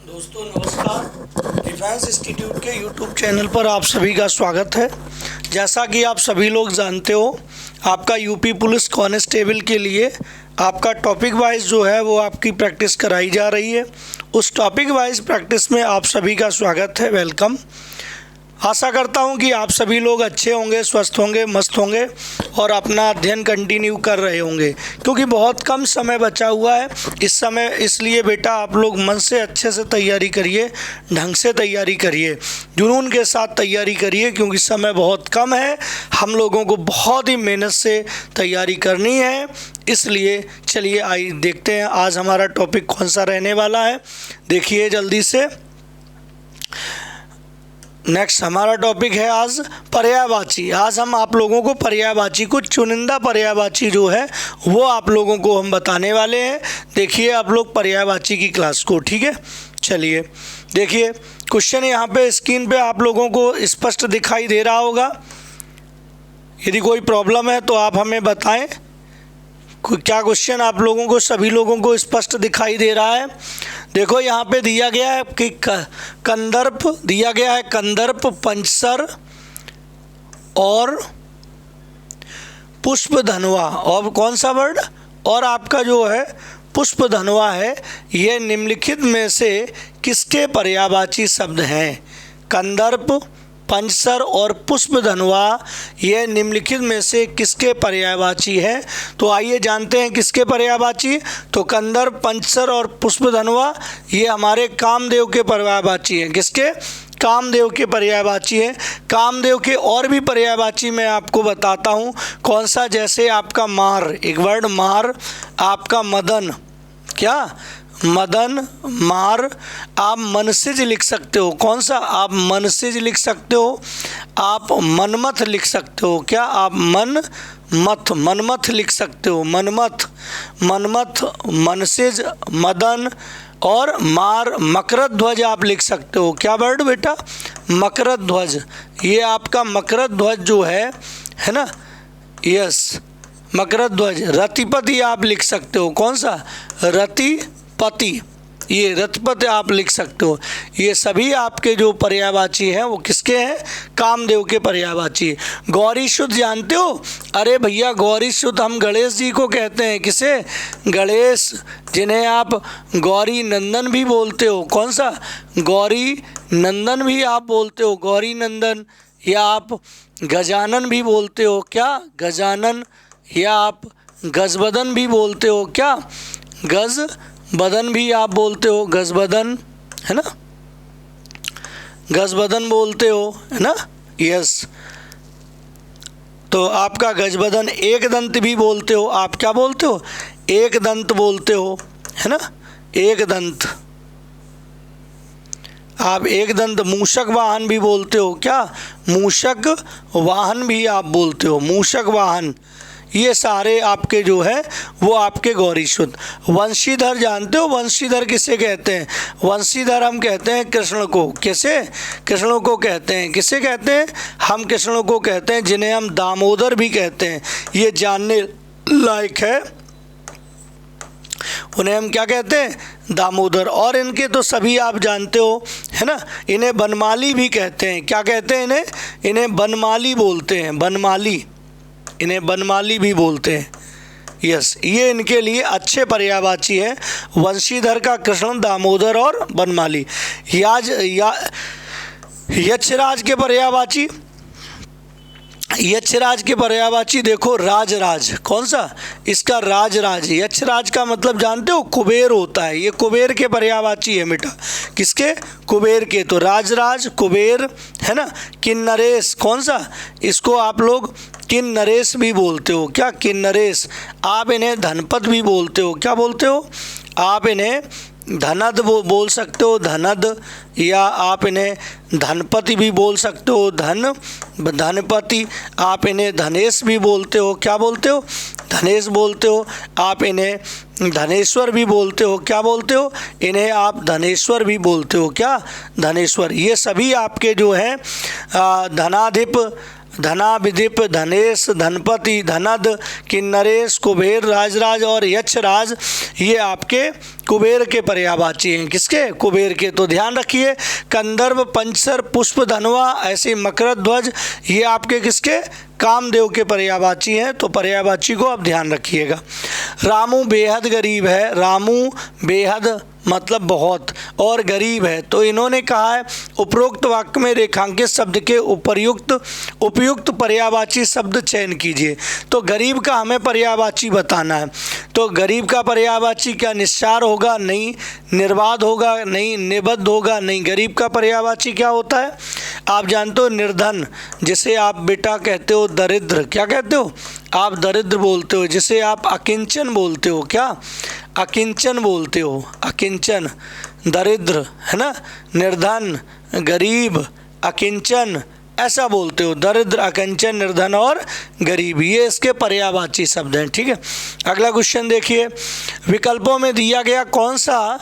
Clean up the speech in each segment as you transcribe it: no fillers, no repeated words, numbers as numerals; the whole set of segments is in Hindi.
दोस्तों नमस्कार। डिफेंस इंस्टीट्यूट के यूट्यूब चैनल पर आप सभी का स्वागत है। जैसा कि आप सभी लोग जानते हो, आपका यूपी पुलिस कांस्टेबल के लिए आपका टॉपिक वाइज जो है वो आपकी प्रैक्टिस कराई जा रही है। उस टॉपिक वाइज प्रैक्टिस में आप सभी का स्वागत है, वेलकम। आशा करता हूं कि आप सभी लोग अच्छे होंगे, स्वस्थ होंगे, मस्त होंगे और अपना अध्ययन कंटिन्यू कर रहे होंगे, क्योंकि बहुत कम समय बचा हुआ है इस समय। इसलिए बेटा आप लोग मन से अच्छे से तैयारी करिए, ढंग से तैयारी करिए, जुनून के साथ तैयारी करिए, क्योंकि समय बहुत कम है। हम लोगों को बहुत ही मेहनत से तैयारी करनी है। इसलिए चलिए आइए देखते हैं आज हमारा टॉपिक कौन सा रहने वाला है। देखिए जल्दी से। नेक्स्ट हमारा टॉपिक है आज पर्यायवाची। आज हम आप लोगों को पर्यायवाची, कुछ चुनिंदा पर्यायवाची जो है वो आप लोगों को हम बताने वाले हैं। देखिए आप लोग पर्यायवाची की क्लास को, ठीक है। चलिए देखिए क्वेश्चन यहाँ पे स्क्रीन पे आप लोगों को स्पष्ट दिखाई दे रहा होगा। यदि कोई प्रॉब्लम है तो आप हमें बताएं। क्या क्वेश्चन आप लोगों को, सभी लोगों को स्पष्ट दिखाई दे रहा है? देखो यहाँ पे दिया गया है कि कंदर्प दिया गया है, कंदर्प, पंचसर और पुष्पधनवा। और कौन सा वर्ड? और आपका जो है पुष्पधनवा है। ये निम्नलिखित में से किसके पर्यायवाची शब्द हैं? कंदर्प, पंचसर और पुष्पधनवा ये निम्नलिखित में से किसके पर्यायवाची है? तो आइए जानते हैं किसके पर्यायवाची। तो कंदर्प, पंचसर और पुष्पधनवा ये हमारे कामदेव के पर्यायवाची हैं। किसके? कामदेव के पर्यायवाची हैं। कामदेव के और भी पर्यायवाची मैं आपको बताता हूँ। कौन सा? जैसे आपका मार, एक वर्ड मार, आपका मदन, क्या मदन, मार। आप मनसिज लिख सकते हो। कौन सा? आप मनसिज लिख सकते हो। आप मनमथ लिख सकते हो। क्या? आप मनमथ लिख सकते हो। मनमथ, मनसिज, मदन और मार। मकरध्वज आप लिख सकते हो। क्या वर्ड बेटा? मकरध्वज। ये आपका मकरध्वज जो है ना, यस मकरध्वज। रतिपति आप लिख सकते हो। कौन सा? रतिपति, ये रतिपति आप लिख सकते हो। ये सभी आपके जो पर्यायवाची हैं वो किसके हैं? कामदेव के पर्यायवाची। गौरी शुद्ध जानते हो? अरे भैया गौरी शुद्ध हम गणेश जी को कहते हैं। किसे? गणेश, जिन्हें आप गौरी नंदन भी बोलते हो। कौन सा? गौरी नंदन भी आप बोलते हो, गौरी नंदन। या आप गजानन भी बोलते हो। क्या? गजानन। या आप गजबदन भी बोलते हो। क्या? गजबदन भी आप बोलते हो। गजबदन, है ना, गजबदन बोलते हो, है ना, यस। तो आपका गजबदन। एक दंत भी बोलते हो। आप क्या बोलते हो? एक दंत बोलते हो, है ना, एक दंत। आप एक दंत। मूषक वाहन भी बोलते हो। क्या? मूषक वाहन भी आप बोलते हो, मूषक वाहन। ये सारे आपके जो है वो आपके गौरी शुद्ध। वंशीधर जानते हो? वंशीधर किसे कहते हैं? वंशीधर हम कहते हैं कृष्ण को। किसे? कृष्ण को कहते हैं। किसे कहते हैं? हम कृष्ण को कहते हैं, जिन्हें हम दामोदर भी कहते हैं। ये जानने लायक है, उन्हें हम क्या कहते हैं? दामोदर। और इनके तो सभी आप जानते हो, है ना, इन्हें बनमाली भी कहते हैं। क्या कहते हैं इन्हें? इन्हें बनमाली बोलते हैं, बनमाली। इन्हें बनमाली भी बोलते हैं, यस। ये इनके लिए अच्छे पर्यायवाची हैं। वंशीधर का कृष्ण, दामोदर और बनमाली। यक्षराज के पर्यायवाची, यक्षराज के पर्यायवाची देखो राजराज। कौन सा? इसका राजराज। यक्षराज का मतलब जानते हो? कुबेर होता है। ये कुबेर के पर्यायवाची है बेटा। किसके? कुबेर के। तो राजराज, कुबेर, है ना। किन्नरेश, कौन सा? इसको आप लोग किन्नरेश भी बोलते हो। क्या? किन्नरेश। आप इन्हें धनपत भी बोलते हो। क्या बोलते हो? आप इन्हें धनद बोल सकते हो, धनद। या आप इन्हें धनपति भी बोल सकते हो, धनपति। आप इन्हें धनेश भी बोलते हो। क्या बोलते हो? धनेश बोलते हो। आप इन्हें धनेश्वर भी बोलते हो। क्या बोलते हो? इन्हें आप धनेश्वर भी बोलते हो। क्या? धनेश्वर। ये सभी आपके जो हैं धनाधिप, धनाभिधिप, धनेश, धनपति, धनद, किन्नरेश, कुबेर, राजराज और यक्षराज ये आपके कुबेर के पर्यायवाची हैं। किसके? कुबेर के। तो ध्यान रखिए कंदर्प, पंचसर, पुष्प धनवा, ऐसे मकरध्वज ये आपके किसके? कामदेव के पर्यायवाची हैं। तो पर्यायवाची को आप ध्यान रखिएगा। रामू बेहद गरीब है, रामू बेहद मतलब बहुत और गरीब है। तो इन्होंने कहा है उपरोक्त वाक्य में रेखांकित शब्द के उपयुक्त पर्यायवाची शब्द चयन कीजिए। तो गरीब का हमें पर्यायवाची बताना है। तो गरीब का पर्यायवाची क्या निस्सार होगा? नहीं। निर्बाध होगा? नहीं। निबद्ध होगा? नहीं। गरीब का पर्यायवाची क्या होता है? आप जानते हो निर्धन, जिसे आप बेटा कहते हो दरिद्र, क्या कहते हो आप? दरिद्र बोलते हो। जिसे आप अकिंचन बोलते हो, क्या? अकिंचन बोलते हो। अकिंचन दरिद्र है ना, निर्धन, गरीब, अकिंचन ऐसा बोलते हो। दरिद्र, अकिंचन, निर्धन और गरीब ये इसके पर्यायवाची शब्द हैं। ठीक है, अगला क्वेश्चन देखिए। विकल्पों में दिया गया कौन सा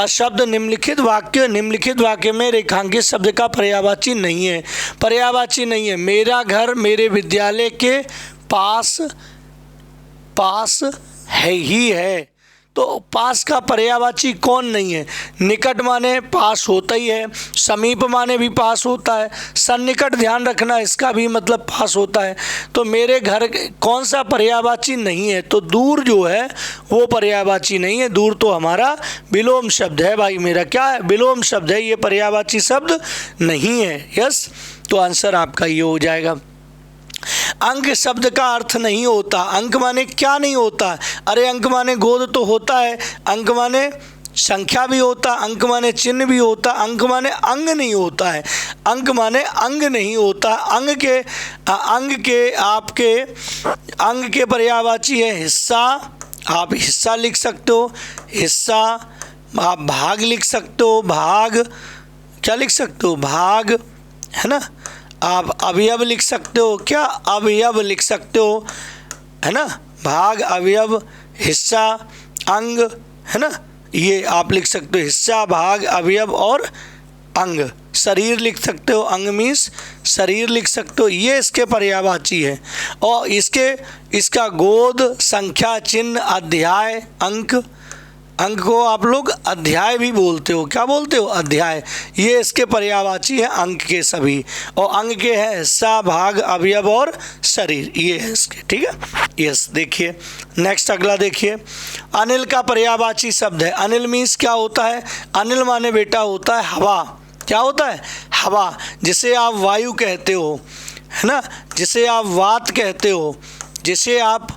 शब्द निम्नलिखित वाक्य में रेखांकित शब्द का पर्यायवाची नहीं है? पर्यायवाची नहीं है। मेरा घर मेरे विद्यालय के पास है ही है। तो पास का पर्यायवाची कौन नहीं है? निकट माने पास होता ही है, समीप माने भी पास होता है, सन्निकट ध्यान रखना इसका भी मतलब पास होता है। तो मेरे घर कौन सा पर्यायवाची नहीं है? तो दूर जो है वो पर्यायवाची नहीं है। दूर तो हमारा विलोम शब्द है भाई, मेरा क्या है? विलोम शब्द है, ये पर्यायवाची शब्द नहीं है। यस, तो आंसर आपका ये हो जाएगा। अंक शब्द का अर्थ नहीं होता। अंक माने क्या नहीं होता? अरे अंक माने गोद तो होता है, अंक माने संख्या भी होता, अंक माने चिन्ह भी होता, अंक माने अंग नहीं होता है। अंक माने अंग नहीं होता। अंग के पर्यायवाची है हिस्सा। आप हिस्सा लिख सकते हो, हिस्सा। आप भाग लिख सकते हो, भाग। क्या लिख सकते हो? भाग, है ना। आप अवयव लिख सकते हो, क्या? अवयव लिख सकते हो, है ना। भाग, अवयव, हिस्सा, अंग, है ना, ये आप लिख सकते हो। हिस्सा, भाग, अवयव और अंग। शरीर लिख सकते हो, अंग मीन्स शरीर लिख सकते हो। ये इसके पर्यायवाची है। और इसका गोद, संख्या, चिन्ह, अध्याय, अंक को आप लोग अध्याय भी बोलते हो। क्या बोलते हो? अध्याय। ये इसके पर्यायवाची है अंक के सभी। और अंग के हैं हिस्सा, भाग, अवयव और शरीर, ये है इसके। ठीक है, यस। देखिए नेक्स्ट, अगला देखिए। अनिल का पर्यायवाची शब्द है। अनिल मीन्स क्या होता है? अनिल माने बेटा होता है हवा। क्या होता है? हवा। जिसे आप वायु कहते हो, है ना, जिसे आप वात कहते हो, जिसे आप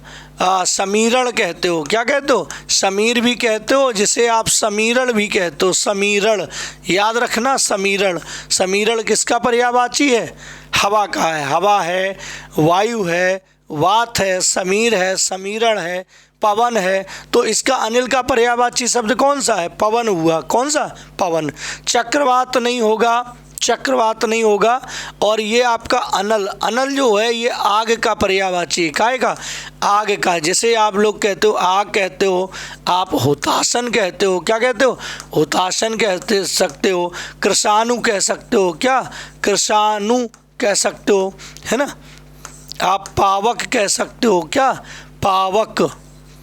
समीरण कहते हो। क्या कहते हो? समीर भी कहते हो, जिसे आप समीरण भी कहते हो। समीरण याद रखना, समीरण। समीरण किसका पर्यायवाची है? हवा का है। हवा है, वायु है, वात है, समीर है, समीरण है, पवन है। तो इसका अनिल का पर्यायवाची शब्द कौन सा है? पवन हुआ। कौन सा? पवन। चक्रवात नहीं होगा, चक्रवात नहीं होगा। और ये आपका अनल, अनल जो है ये आग का पर्यायवाची है। काहे का? आग का। जैसे आप लोग कहते हो आग कहते हो, आप हुताशन कहते हो। क्या कहते हो? हुताशन कहते सकते हो। कृषाणु कह सकते हो। क्या? कृषाणु कह सकते हो, है ना। आप पावक कह सकते हो। क्या? पावक।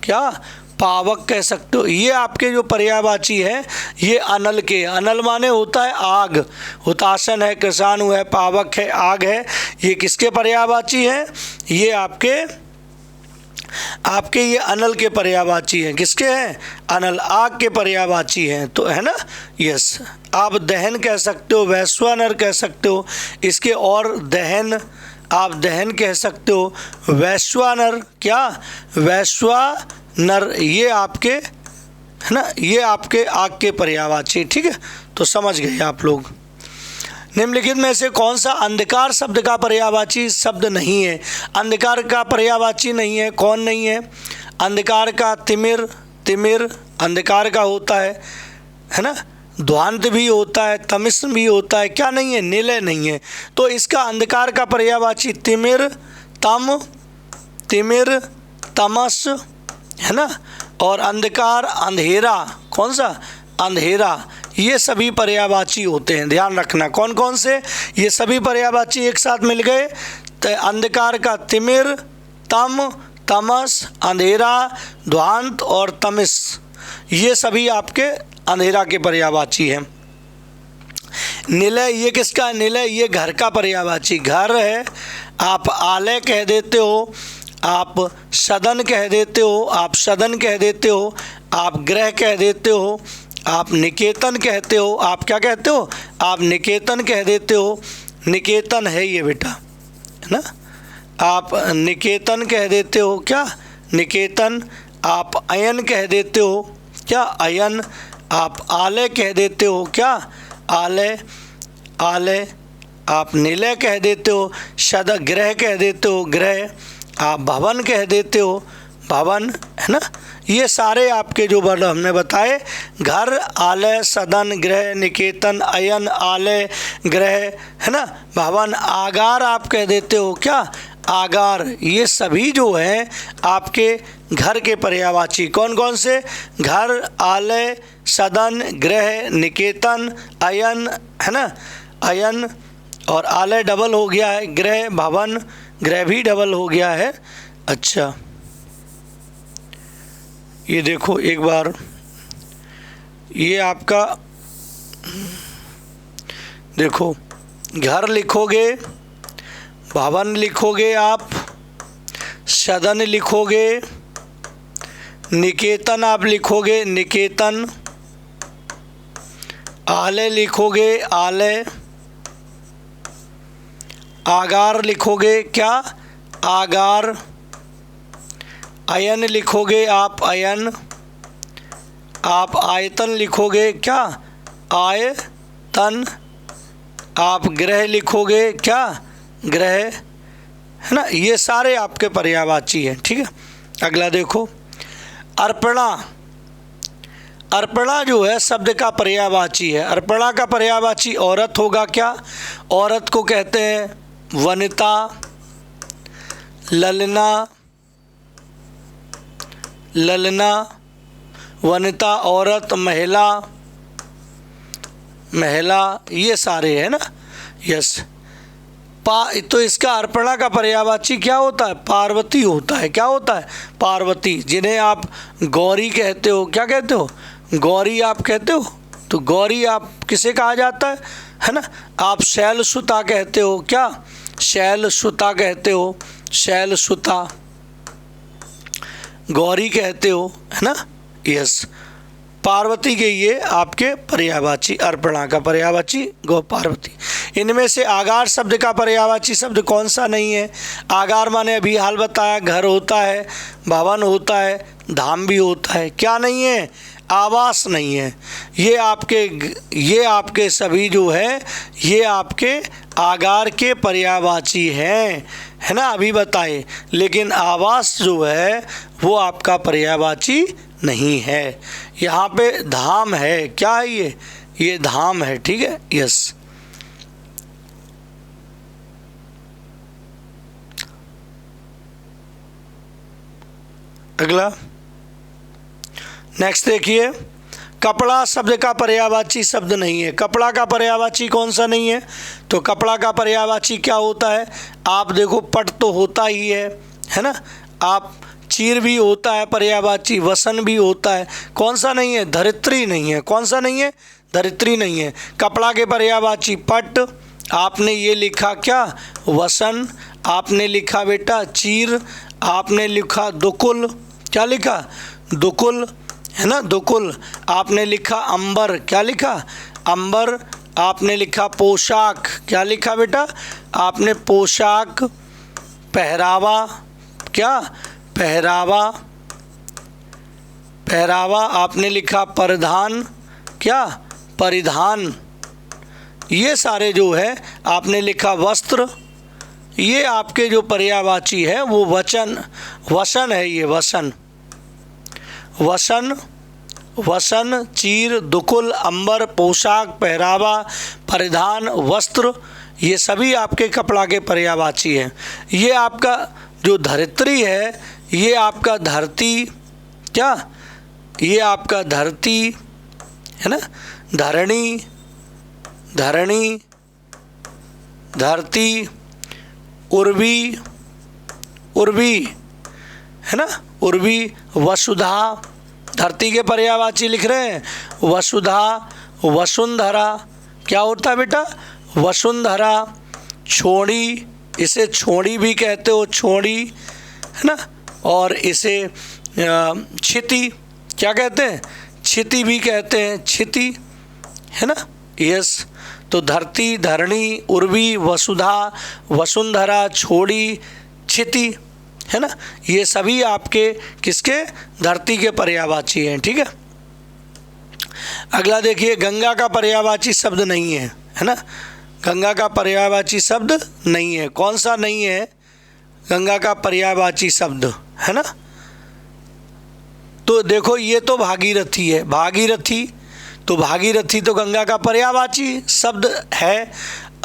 क्या? पावक कह सकते हो। ये आपके जो पर्यायवाची है ये अनल के। अनल माने होता है आग। हुताशन है, कृषाणु है, पावक है, आग है। ये किसके पर्यायवाची है? ये आपके ये अनल के पर्यायवाची हैं। किसके हैं? अनल, आग के पर्यायवाची हैं। तो है ना, यस। आप दहन कह सकते हो, वैश्वानर कह सकते हो इसके। और दहन, आप दहन कह सकते हो। वैश्वानर, क्या? वैश्वानर, ये आपके, है ना, ये आपके आग के पर्यायवाची। ठीक है, तो समझ गए आप लोग। निम्नलिखित में से कौन सा अंधकार शब्द का पर्यायवाची शब्द नहीं है? अंधकार का पर्यायवाची नहीं है। कौन नहीं है? अंधकार का तिमिर, तिमिर अंधकार का होता है ना। ध्वांत भी होता है, तमिस्म भी होता है। क्या नहीं है? निलय नहीं है। तो इसका अंधकार का पर्यायवाची तिमिर, तिमिर, तमस, है ना। और अंधकार, अंधेरा। कौन सा? अंधेरा। ये सभी पर्यायवाची होते हैं, ध्यान रखना। कौन कौन से? ये सभी पर्यायवाची एक साथ मिल गए तो अंधकार का तिमिर, तम, तमस, अंधेरा, ध्वांत और तमिस, ये सभी आपके अंधेरा के पर्यायवाची हैं। निलय, ये किसका? निलय ये घर का पर्यायवाची, घर है। आप आलय कह देते हो, आप सदन कह देते हो, आप सदन कह देते हो, आप गृह कह देते हो, आप निकेतन कहते हो, आप क्या कहते हो? आप निकेतन कह देते हो। निकेतन है ये बेटा, है ना, आप निकेतन कह देते हो, क्या? निकेतन। आप अयन कह देते हो, क्या? अयन। आप आलय कह देते हो, क्या? आलय, आलय। आप निलय कह देते हो, सद गृह कह देते हो, गृह। आप भवन कह देते हो, भवन, है ना। ये सारे आपके जो वर्ड हमने बताए, घर, आलय, सदन, गृह, निकेतन, अयन, आलय, गृह, है ना, भवन। आगार आप कह देते हो, क्या? आगार। ये सभी जो हैं आपके घर के पर्यायवाची। कौन कौन से? घर, आलय, सदन, गृह, निकेतन, अयन, है ना, अयन और आलय डबल हो गया है, गृह, भवन, गृह भी डबल हो गया है। अच्छा, ये देखो एक बार, ये आपका देखो, घर लिखोगे, भवन लिखोगे, आप सदन लिखोगे, निकेतन आप लिखोगे, निकेतन, आलय लिखोगे, आलय, आगार लिखोगे, क्या? आगार, अयन लिखोगे आप, अयन। आप आयतन लिखोगे, क्या? आयतन। आप गृह लिखोगे, क्या? गृह, है ना। ये सारे आपके पर्यायवाची हैं, ठीक है। अगला देखो, अर्पणा। अर्पणा जो है शब्द का पर्यायवाची है। अर्पणा का पर्यायवाची औरत होगा, क्या? औरत को कहते हैं वनिता, ललना, ललना, वनिता, औरत, महिला, महिला, ये सारे हैं ना। यस। तो इसका अर्पणा का पर्यायवाची क्या होता है? पार्वती होता है। क्या होता है? पार्वती। जिन्हें आप गौरी कहते हो, क्या कहते हो? गौरी आप कहते हो। तो गौरी आप किसे कहा जाता है ना। आप शैलसुता कहते हो, क्या? शैलसुता कहते हो, शैलसुता। गौरी कहते हो, है ना। यस। पार्वती के ये आपके पर्यायवाची, अर्पणा का पर्यायवाची गौ पार्वती। इनमें से आगार शब्द का पर्यायवाची शब्द कौन सा नहीं है? आगार माने अभी हाल बताया, घर होता है, भवन होता है, धाम भी होता है। क्या नहीं है? आवास नहीं है। ये आपके सभी जो है ये आपके आगार के पर्यायवाची हैं, है ना, अभी बताए। लेकिन आवास जो है वो आपका पर्यायवाची नहीं है। यहाँ पे धाम है, क्या है ये धाम है, ठीक है। यस। अगला नेक्स्ट देखिए, कपड़ा शब्द का पर्यायवाची शब्द नहीं है। कपड़ा का पर्यायवाची कौन सा नहीं है? तो कपड़ा का पर्यायवाची क्या होता है? आप देखो, पट तो होता ही है ना। आप चीर भी होता है पर्यायवाची, वसन भी होता है। कौन सा नहीं है? धरित्री नहीं है। कौन सा नहीं है? धरित्री नहीं है। कपड़ा के पर्यायवाची पट, आपने ये लिखा क्या? वसन। आपने लिखा बेटा चीर, आपने लिखा दुकुल। क्या लिखा? दुकुल, है ना, दुकुल। आपने लिखा अंबर। क्या लिखा? अंबर। आपने लिखा पोशाक। क्या लिखा बेटा? आपने पोशाक। पहरावा। क्या? पहरावा। पहरावा। आपने लिखा परिधान। क्या? परिधान। ये सारे जो है आपने लिखा वस्त्र। ये आपके जो पर्यायवाची है वो वसन है। ये वसन, वसन, वसन, चीर, दुकुल, अंबर, पोशाक, पहरावा, परिधान, वस्त्र, ये सभी आपके कपड़ा के पर्यायवाची हैं। ये आपका जो धरित्री है, ये आपका धरती। क्या? ये आपका धरती, है ना। धरणी, धरणी, धरती, उर्वी, उर्वी है ना, उर्वी। वसुधा, धरती के पर्यायवाची लिख रहे हैं, वसुधा, वसुंधरा, क्या होता है बेटा, वसुंधरा। छोड़ी, इसे छोड़ी भी कहते हो, छोड़ी है ना, और इसे क्षिति, क्या कहते हैं, क्षिति भी कहते हैं, क्षिति है ना, यस। तो धरती, धरणी, उर्वी, वसुधा, वसुंधरा, छोड़ी, क्षिति है ना, ये सभी आपके किसके, धरती के पर्यायवाची हैं, ठीक है। अगला देखिए, गंगा का पर्यायवाची शब्द नहीं है ना, गंगा का पर्यायवाची शब्द नहीं है। कौन सा नहीं है गंगा का पर्यायवाची शब्द, है ना। तो देखो ये तो भागीरथी है, भागीरथी, तो भागीरथी तो गंगा का पर्यायवाची शब्द है।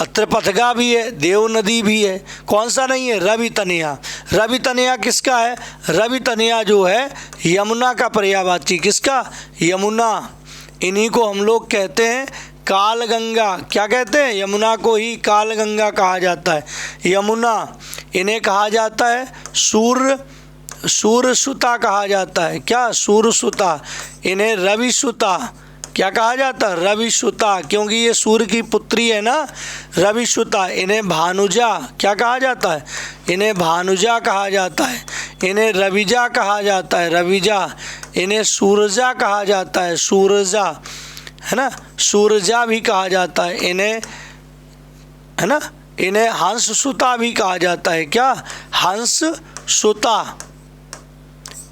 त्रिपथगा भी है, देव नदी भी है। कौन सा नहीं है, रवि तनया। रवि तनया किसका है, रवि तनया जो है यमुना का पर्यायवाची, किसका, यमुना। इन्हीं को हम लोग कहते हैं काल गंगा, क्या कहते हैं, यमुना को ही काल गंगा कहा जाता है, यमुना। इन्हें कहा जाता है सूर्यसुता कहा जाता है, क्या, सूर्यसुता। इन्हें रविसुता, क्या कहा जाता है, रविसुता, क्योंकि ये सूर्य की पुत्री है ना, रविसुता। इन्हें भानुजा, क्या कहा जाता है, इन्हें भानुजा कहा जाता है। इन्हें रविजा कहा जाता है, रविजा। इन्हें सूरजा कहा जाता है, सूरजा है ना, सूरजा भी कहा जाता है इन्हें, है ना। इन्हें हंस सुता भी कहा जाता है, क्या, हंस सुता।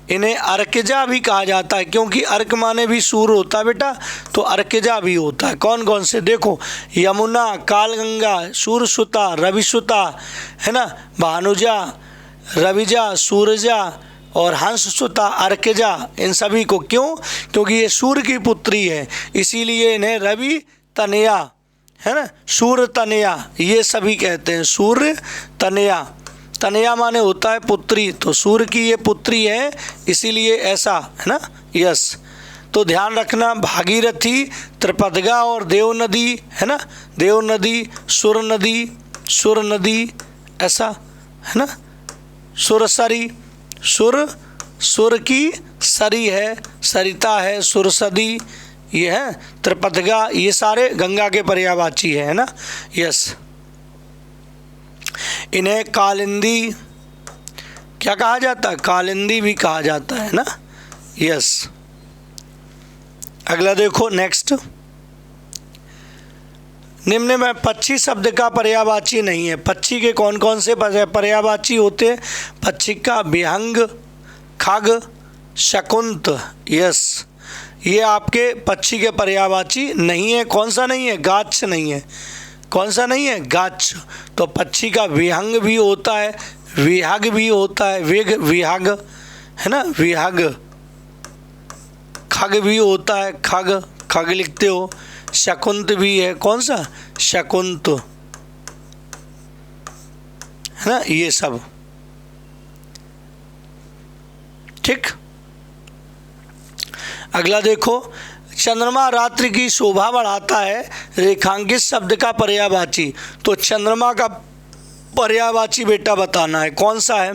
इन्हें अर्कजा भी कहा जाता है, क्योंकि अर्क माने भी सूर्य होता है बेटा, तो अर्कजा भी होता है। कौन कौन से, देखो, यमुना, कालगंगा, सूर्यसुता, रविसुता है ना, भानुजा, रविजा, सूरजा और हंससुता, अर्कजा। इन सभी को क्यों, क्योंकि ये सूर्य की पुत्री है, इसीलिए इन्हें रवि तनया, है ना, सूर्य तनया, ये सभी कहते हैं, सूर्य तनया। तनया माने होता है पुत्री, तो सूर्य की ये पुत्री है, इसीलिए ऐसा, है ना, यस। तो ध्यान रखना, भागीरथी, त्रिपथगा और देव नदी, है ना, देव नदी, सुर नदी, ऐसा है ना, सुरसरी, सुर की सरी है, सरिता है, सुरसदी, ये है त्रिपथगा, ये सारे गंगा के पर्यायवाची है ना, यस। इन्हें कालिंदी, क्या कहा जाता है, कालिंदी भी कहा जाता है ना, यस। अगला देखो, नेक्स्ट, निम्न में पक्षी शब्द का पर्यायवाची नहीं है। पक्षी के कौन कौन से पर्यायवाची होते हैं, पक्षी का विहंग, खग, शकुंत, यस, ये आपके पक्षी के पर्यायवाची नहीं है। कौन सा नहीं है, गाच्छ नहीं है। कौन सा नहीं है, गाच्छ। तो पक्षी का विहंग भी होता है, विहग भी होता है, विहग है ना, विहग। खग भी होता है, खग लिखते हो। शकुंत भी है, कौन सा, शकुंत, है ना, ये सब, ठीक। अगला देखो, चंद्रमा रात्रि की शोभा बढ़ाता है, रेखांकित शब्द का पर्यायवाची। तो चंद्रमा का पर्यायवाची बेटा बताना है, कौन सा है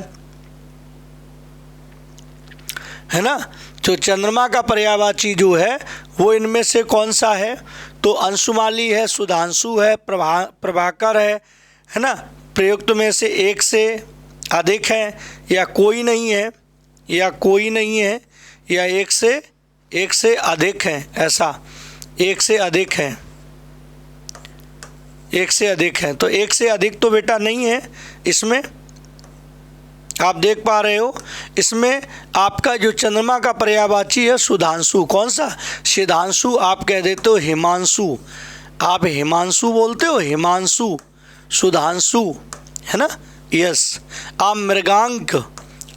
ना। तो चंद्रमा का पर्यायवाची जो है वो इनमें से कौन सा है, तो अंशुमाली है, सुधांशु है, प्रभाकर है ना। प्रयुक्त में से एक से अधिक है, या कोई नहीं है, या कोई नहीं है, या एक से अधिक है, ऐसा, एक से अधिक है, एक से अधिक है। तो एक से अधिक तो बेटा नहीं है इसमें, आप देख पा रहे हो। इसमें आपका जो चंद्रमा का पर्यायवाची है सुधांशु, कौन सा, सिधांशु, आप कह देते हो हिमांशु, आप हिमांशु बोलते हो, हिमांशु, सुधांशु, है ना, यस। आप मृगांक,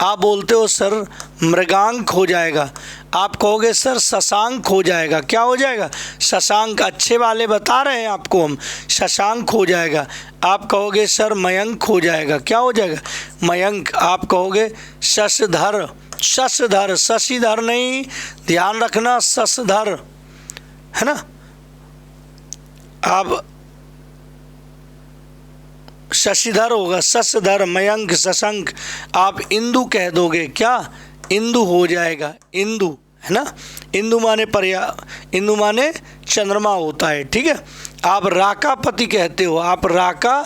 आप बोलते हो सर मृगांक हो जाएगा, आप कहोगे सर शशांक हो जाएगा, क्या हो जाएगा, शशांक, अच्छे वाले बता रहे हैं आपको हम, शशांक हो जाएगा। आप कहोगे सर मयंक हो जाएगा, क्या हो जाएगा, मयंक। आप कहोगे शशधर, शशधर, शशिधर नहीं, ध्यान रखना, शशधर, है ना। आप शशिधर होगा, शशधर, मयंक, शशंक, आप इंदु कह दोगे, क्या इंदु हो जाएगा, इंदु, है ना। इंदु माने चंद्रमा होता है, ठीक है। आप राकापति कहते हो, आप राका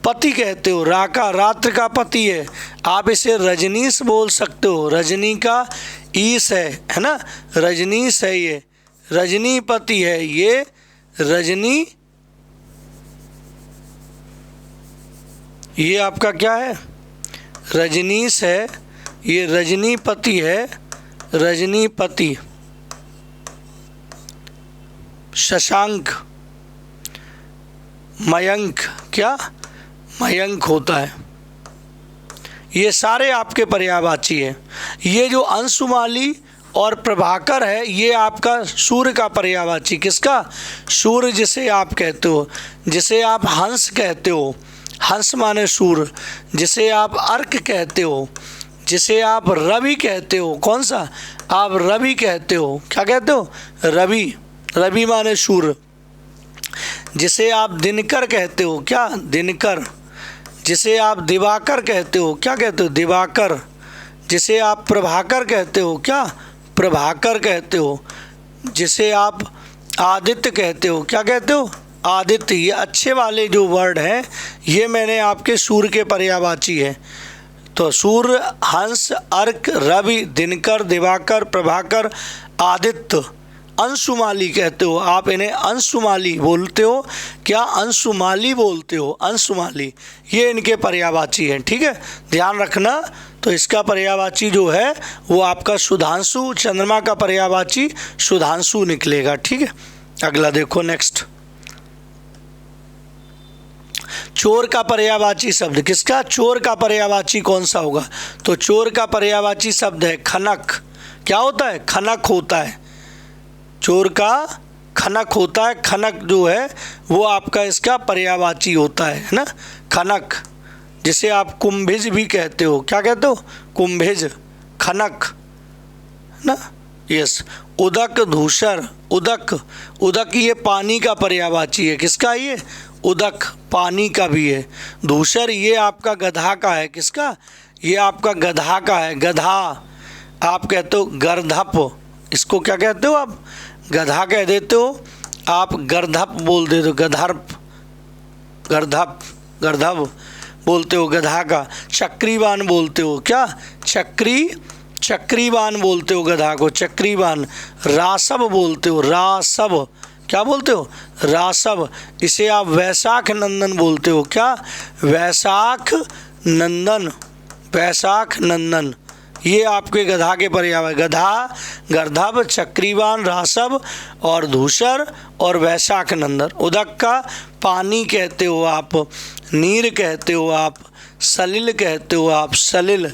पति कहते हो, राका रात्र का पति है, आप इसे रजनीश बोल सकते हो, रजनी का ईश है ना, रजनीश है, ये रजनीपति है, ये रजनी, ये आपका क्या है, रजनीश है, ये रजनीपति है, रजनीपति। शशांक, मयंक, क्या मयंक होता है। ये सारे आपके पर्यायवाची हैं। ये जो अंशुमाली और प्रभाकर है, ये आपका सूर्य का पर्यायवाची, किसका, सूर्य, जिसे आप कहते हो, जिसे आप हंस कहते हो, हंस माने सूर्य, जिसे आप अर्क कहते हो, जिसे आप रवि कहते हो, कौन सा, आप रवि कहते हो, क्या कहते हो, रवि, रवि माने सूर्य, जिसे आप दिनकर कहते हो, क्या दिनकर, जिसे आप दिवाकर कहते हो, क्या कहते हो, दिवाकर, जिसे आप प्रभाकर कहते हो, क्या प्रभाकर कहते हो, जिसे आप आदित्य कहते हो, क्या कहते हो, आदित्य। ये अच्छे वाले जो वर्ड हैं, ये मैंने आपके सूर्य के पर्यायवाची हैं। तो सूर्य, हंस, अर्क, रवि, दिनकर, दिवाकर, प्रभाकर, आदित्य। अंशुमाली कहते हो आप, इन्हें अंशुमाली बोलते हो, क्या अंशुमाली बोलते हो, अंशुमाली, ये इनके पर्यायवाची हैं, ठीक है, ध्यान रखना। तो इसका पर्यायवाची जो है वो आपका सुधांशु, चंद्रमा का पर्यायवाची सुधांशु निकलेगा, ठीक है। अगला देखो, नेक्स्ट, चोर का पर्यायवाची शब्द, किसका, चोर का पर्यायवाची कौन सा होगा, तो चोर का पर्यायवाची शब्द है खनक। क्या होता है, खनक होता है, चोर का खनक होता है, खनक जो है वो आपका इसका पर्यायवाची होता है ना, खनक, जिसे आप कुंभिज भी कहते हो, क्या कहते हो, कुंभिज, खनक ना, यस। उदक, धूसर, उदक, उदक ये पानी का पर्यायवाची है, किसका, ये उदक पानी का भी है। धूसर ये आपका गधा का है, किसका, ये आपका गधा का है, गधा, आप कहते हो गर्धप, इसको क्या कहते हो आप, गधा कह देते हो, आप गर्धप बोल देते हो, गधर्प, गर्धप, गर्धप बोलते हो गधा का। चक्रीवान बोलते हो, क्या चक्रीवान बोलते हो गधा को, चक्रीवान। रासव बोलते हो, रासव, क्या बोलते हो, रासव। इसे आप वैशाख नंदन बोलते हो, क्या वैशाख नंदन, वैशाख नंदन। ये आपके गधा के पर्याय, गधा, गर्धव, चक्रीवान, रासव और धूसर और वैशाख नंदन। उदक का पानी कहते हो आप, नीर कहते हो आप, सलिल कहते हो आप, सलिल,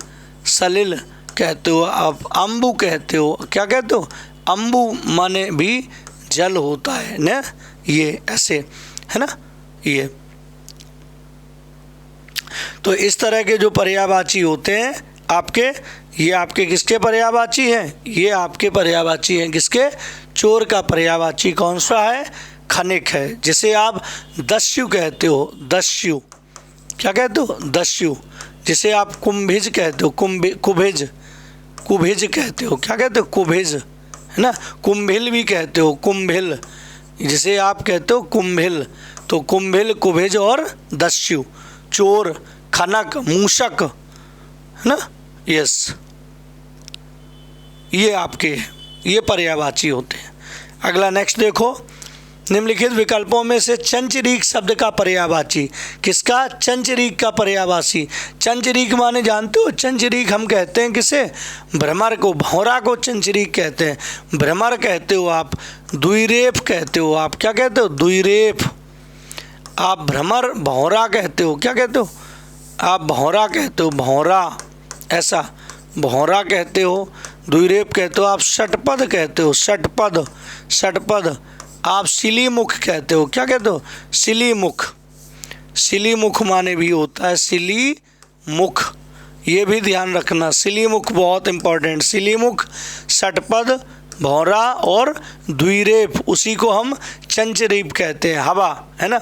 सलिल कहते हो आप, अम्बु कहते हो, क्या कहते हो, अम्बु माने भी जल होता है ना, ये ऐसे है ना, ये। तो इस तरह के जो पर्यायवाची होते हैं आपके, ये आपके किसके पर्यायवाची हैं, ये आपके पर्यायवाची हैं, किसके, चोर का पर्यायवाची कौन सा है, खनिक है, जिसे आप दस्यु कहते हो, दस्यु, क्या कहते हो, दस्यु। जिसे आप कुंभिज कहते हो, कुभिज, कुभिज कहते हो, क्या कहते हो, कुभिज, है ना। कुंभिल भी कहते हो, कुंभिल, जिसे आप कहते हो कुंभिल। तो कुंभिल, कुभिज और दस्यु, चोर, खनक, मूषक, है ना, यस, ये आपके ये पर्यायवाची होते हैं। अगला नेक्स्ट देखो, निम्नलिखित विकल्पों में से चंचरीक शब्द का पर्यायवाची, किसका, चंचरीक का पर्यायवाची। चंचरीक माने जानते हो, चंचरीक हम कहते हैं किसे, भ्रमर को, भौरा को चंचरीक कहते हैं, भ्रमर कहते हो आप, द्विरेफ कहते हो आप, क्या कहते हो, द्विरेफ। आप भ्रमर, भौरा कहते हो, क्या कहते हो, आप भौरा कहते हो, भौरा, ऐसा भौरा कहते हो, द्विरेफ कहते हो आप, षटपद कहते हो, षटपद, षटपद। आप सिलीमुख कहते हो, क्या कहते हो, सिलीमुख, सिलीमुख माने भी होता है सिलीमुख, ये भी ध्यान रखना, सिलीमुख बहुत इंपॉर्टेंट, सिलीमुख, षटपद, भौरा और द्विरेफ, उसी को हम चंचरीप कहते हैं, हवा, है ना।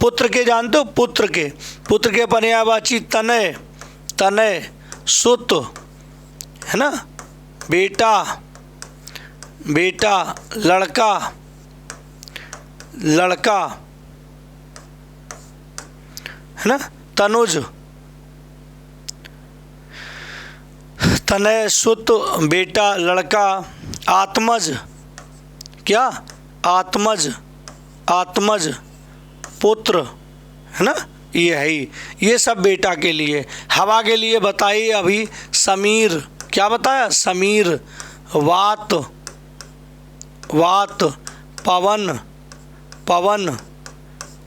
पुत्र के जानते हो, पुत्र के पर्यायवाची तनय, तनय, सुत, है ना, बेटा, बेटा, लड़का, लड़का, है ना, तनुज, तनय, सुत, बेटा, लड़का, आत्मज, क्या, आत्मज, आत्मज, पुत्र, है ना, ये है ही, ये सब बेटा के लिए। हवा के लिए बताइए अभी, समीर, क्या बताया, समीर, वात, वात, पवन, पवन,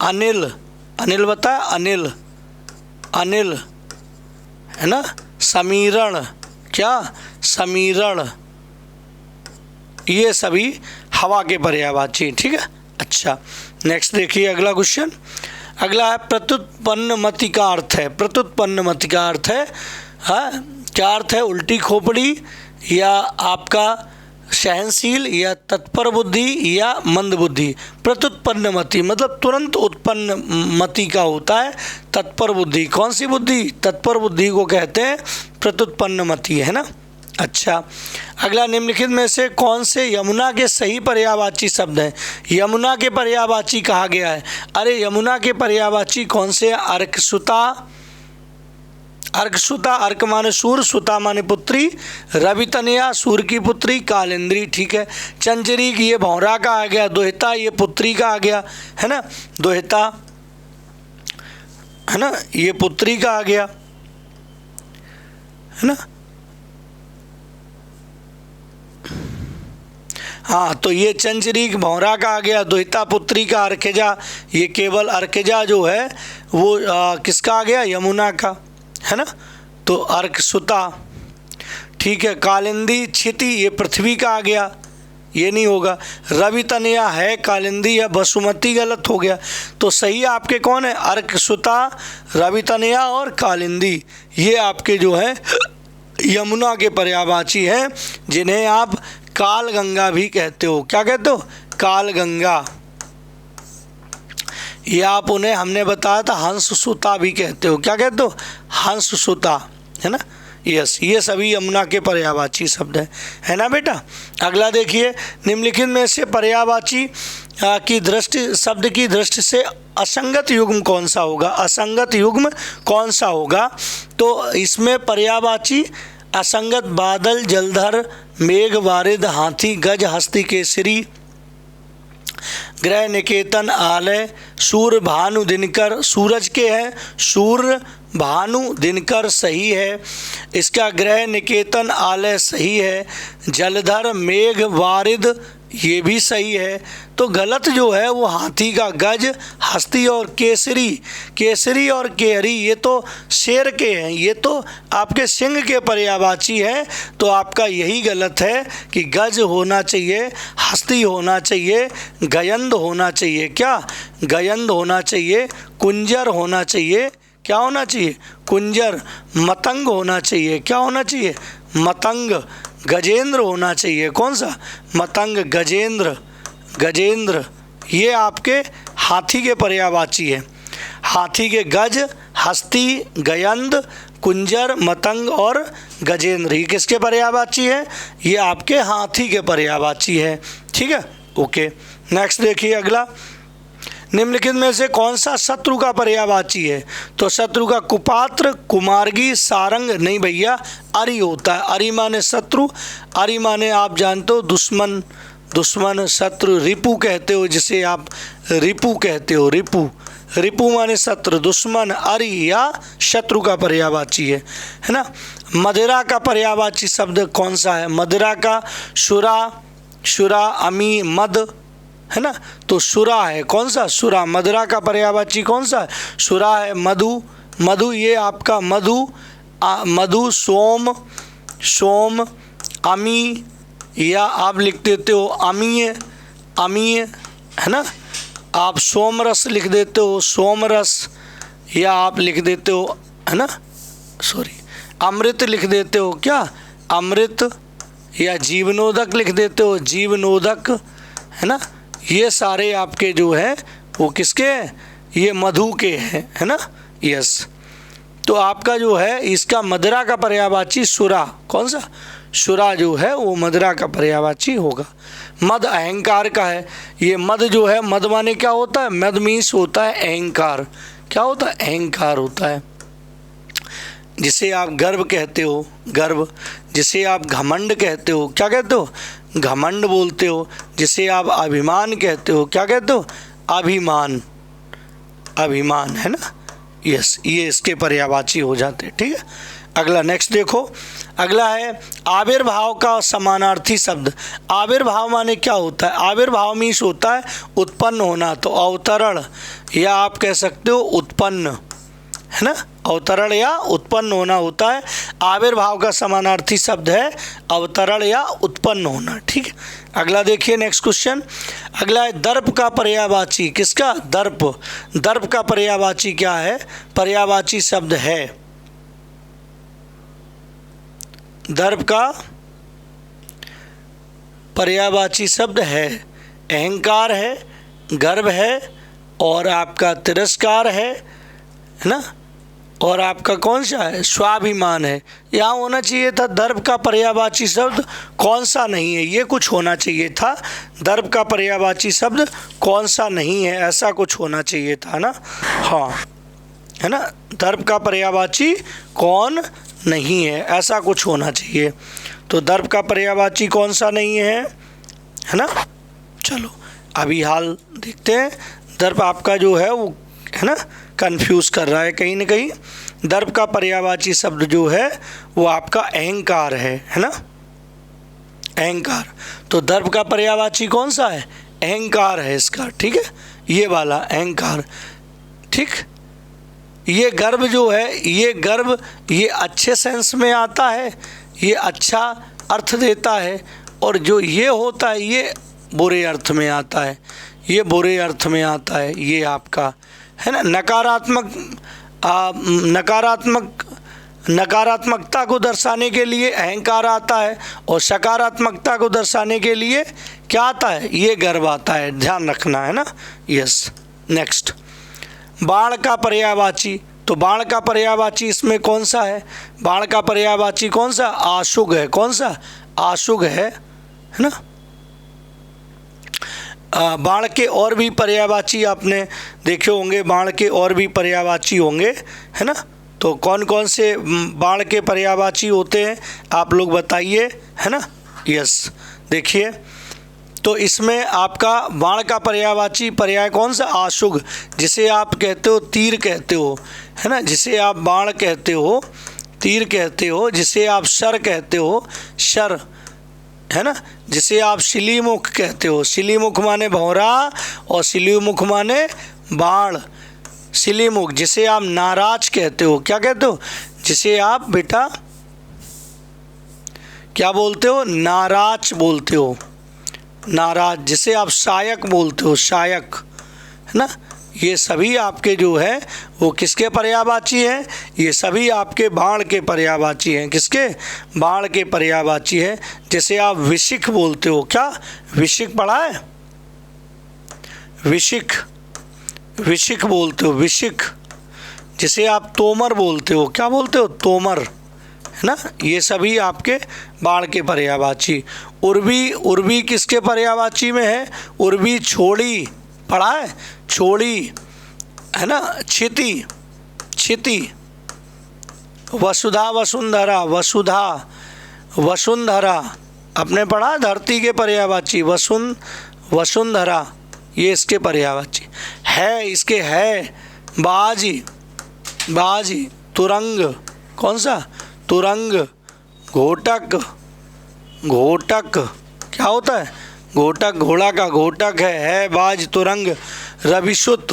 अनिल, अनिल बताया, अनिल, अनिल, है ना, समीरण, क्या, समीरण, ये सभी हवा के पर्यायवाची। ठीक है, अच्छा नेक्स्ट देखिए अगला क्वेश्चन। अगला है प्रत्युत्पन्नमति का अर्थ है। प्रत्युत्पन्नमति का अर्थ है, हाँ क्या अर्थ है, उल्टी खोपड़ी या आपका सहनशील या तत्पर बुद्धि या मंद बुद्धि। प्रत्युत्पन्नमति मतलब तुरंत उत्पन्न मति का होता है तत्पर बुद्धि। कौन सी बुद्धि, तत्पर बुद्धि को कहते हैं प्रत्युत्पन्नमति, है ना। अच्छा अगला, निम्नलिखित में से कौन से यमुना के सही पर्यायवाची शब्द हैं। यमुना के पर्यायवाची कहा गया है, अरे यमुना के पर्यायवाची कौन से, अर्कसुता, अर्कसुता, अर्क माने सूर, सुता माने पुत्री, रवितनया सूर की पुत्री, कालिंद्री, ठीक है। चंचरी ये भौरा का आ गया, दोहिता ये पुत्री का आ गया, है ना, दोहिता, है ना, ये पुत्री का आ गया, है ना। हाँ तो ये चंचरी भौरा का आ गया, दोहिता पुत्री का, अर्कजा ये केवल अर्कजा जो है वो किसका आ गया, यमुना का, है ना, तो अर्कसुता, ठीक है। कालिंदी क्षिति ये पृथ्वी का आ गया, ये नहीं होगा। रवितनया है, कालिंदी या बसुमती गलत हो गया। तो सही आपके कौन है, अर्कसुता, रवितनया और कालिंदी, ये आपके जो है यमुना के पर्यायवाची हैं, जिन्हें आप काल गंगा भी कहते हो। क्या कहते हो, काल गंगा। ये आप उन्हें, हमने बताया था हंस सुता भी कहते हो। क्या कहते हो, हंस सुता, है ना, यस, ये सभी यमुना के पर्यायवाची शब्द है ना बेटा। अगला देखिए, निम्नलिखित में से पर्यायवाची की दृष्टि, शब्द की दृष्टि से असंगत युग्म कौन सा होगा, असंगत युग्म कौन सा होगा। तो इसमें पर्यायवाची असंगत बादल, जलधर, मेघ, वारिद, हाथी, गज, हस्ती, केसरी, ग्रह, निकेतन, आलय, सूर्य, भानु, दिनकर, सूरज के हैं सूर्य, भानु, दिनकर सही है। इसका ग्रह, निकेतन, आलय सही है। जलधर, मेघ, वारिद ये भी सही है। तो गलत जो है वो हाथी का गज, हस्ती और केसरी, केसरी और केहरी ये तो शेर के हैं, ये तो आपके सिंह के पर्यायवाची हैं। तो आपका यही गलत है कि गज होना चाहिए, हस्ती होना चाहिए, गयंद होना चाहिए, क्या गयंद होना चाहिए, कुंजर होना चाहिए, क्या होना चाहिए, कुंजर, मतंग होना चाहिए, क्या होना चाहिए, मतंग, गजेंद्र होना चाहिए, कौन सा, मतंग, गजेंद्र, गजेंद्र ये आपके हाथी के पर्यायवाची है। हाथी के गज, हस्ती, गयंद, कुंजर, मतंग और गजेंद्र ये किसके पर्यायवाची है, ये आपके हाथी के पर्यायवाची है। ठीक है, ओके। नेक्स्ट देखिए अगला, निम्नलिखित में से कौन सा शत्रु का पर्यायवाची है। तो शत्रु का कुपात्र, कुमार्गी, सारंग नहीं भैया, अरि होता है। अरि माने शत्रु, अरि माने आप जानते हो दुश्मन, दुश्मन, शत्रु, रिपु कहते हो जिसे आप रिपु कहते हो, रिपु, रिपु माने शत्रु, दुश्मन, अरि या शत्रु का पर्यायवाची है ना। मदिरा का पर्यायवाची शब्द कौन सा है, मदिरा का शुरा, शुरा, अमी, मद है ना। तो शुरा है, कौन सा, शुरा। मदिरा का पर्यायवाची कौन सा है, शुरा है। मधु, मधु ये आपका मधु, मधु, सोम, सोम, अमी या आप लिख देते हो अमीय, अमीय है ना। आप सोमरस लिख देते हो, सोमरस, या आप लिख देते हो है ना, सॉरी अमृत लिख देते हो, क्या अमृत, या जीवनोदक लिख देते हो, जीवनोदक है ना। ये सारे आपके जो है वो किसके हैं, ये मधु के है ना, यस। तो आपका जो है इसका मदिरा का पर्यायवाची सुरा, कौन सा, सुरा जो है वो मदिरा का पर्यायवाची होगा। मद अहंकार का है, ये मद जो है, मद माने क्या होता है, मद मीन्स होता है अहंकार, क्या होता है, अहंकार होता है। जिसे आप गर्व कहते हो, गर्व, जिसे आप घमंड कहते हो, क्या कहते हो, घमंड बोलते हो। जिसे आप अभिमान कहते हो, क्या कहते हो, अभिमान, अभिमान, है ना, यस, ये इसके पर्यायवाची हो जाते हैं, ठीक है। अगला नेक्स्ट देखो, अगला है आविर्भाव का समानार्थी शब्द। आविर्भाव माने क्या होता है, आविर्भाव मीन्स होता है उत्पन्न होना, तो अवतरण या आप कह सकते हो उत्पन्न, है ना, अवतरण या उत्पन्न होना होता है। आविर्भाव का समानार्थी शब्द है अवतरण या उत्पन्न होना, ठीक है। अगला देखिए नेक्स्ट क्वेश्चन, अगला है दर्प का पर्यायवाची, किसका, दर्प, दर्प का पर्यायवाची क्या है, पर्यायवाची शब्द है, दर्प का पर्यायवाची शब्द है अहंकार है, गर्व है, और आपका तिरस्कार है ना, और आपका कौन सा है, स्वाभिमान है। यहाँ होना चाहिए था दर्प का पर्यायवाची शब्द कौन सा नहीं है, ये कुछ होना चाहिए था, दर्प का पर्यायवाची शब्द कौन सा नहीं है, ऐसा कुछ होना चाहिए था ना, हाँ, है ना, दर्प का पर्यायवाची कौन नहीं है, ऐसा कुछ होना चाहिए। तो दर्प का पर्यायवाची कौन सा नहीं है ना। चलो अभी हाल देखते हैं, दर्प आपका जो है वो, है ना, कंफ्यूज कर रहा है कहीं ना कहीं। दर्प का पर्यायवाची शब्द जो है वो आपका अहंकार है ना, अहंकार। तो दर्प का पर्यायवाची कौन सा है, अहंकार है इसका, ठीक है, ये वाला अहंकार, ठीक। ये गर्व जो है, ये गर्व, ये अच्छे सेंस में आता है, ये अच्छा अर्थ देता है, और जो ये होता है ये बुरे अर्थ में आता है, ये बुरे अर्थ में आता है, ये आपका है ना। नकारात्मकता को दर्शाने के लिए अहंकार आता है, और सकारात्मकता को दर्शाने के लिए क्या आता है, ये गर्व आता है, ध्यान रखना है ना, यस। नेक्स्ट, बाण का पर्यायवाची, तो बाण का पर्यायवाची इसमें कौन सा है, बाण का पर्यायवाची कौन सा, आशुग है, कौन सा, आशुग है ना। बाण के और भी पर्यायवाची आपने देखे होंगे, बाण के और भी पर्यायवाची होंगे, है ना। तो कौन कौन से बाण के पर्यायवाची होते हैं आप लोग बताइए, है ना, यस। देखिए, तो इसमें आपका बाण का पर्यायवाची पर्याय कौन सा, आशुग, जिसे आप कहते हो तीर कहते हो, है ना, जिसे आप बाण कहते हो, तीर कहते हो, जिसे आप शर कहते हो, शर, है ना, जिसे आप शिलीमुख कहते हो, शिलीमुख माने भौरा और शिलीमुख माने बाण, शिलीमुख, जिसे आप नाराज कहते हो, क्या कहते हो, जिसे आप बेटा क्या बोलते हो, नाराज बोलते हो, नाराज, जिसे आप शायक बोलते हो, शायक, है ना। ये सभी आपके जो है वो किसके पर्यायवाची हैं, ये सभी आपके बाण के पर्यायवाची हैं, किसके, बाण के पर्यायवाची है। जैसे आप विशिख बोलते हो, क्या विशिख पढ़ा है, विशिख, विशिख बोलते हो, विशिख। जिसे आप तोमर बोलते हो, क्या बोलते हो, तोमर, है ना, ये सभी आपके बाण के पर्यायवाची। उर्वी, उर्वी किसके पर्यायवाची में है, उर्वी छोड़ी पढ़ा है, छोड़ी, है ना, क्षिति, क्षिति। वसुधा वसुंधरा, वसुधा वसुंधरा आपने पढ़ा, धरती के पर्यायवाची, वसुंधरा, ये इसके पर्यायवाची है, इसके है। बाजी, बाजी, तुरंग, कौन सा, तुरंग, घोटक, घोटक क्या होता है, घोटक, घोड़ा का घोटक है बाज, तुरंग, रविशुत,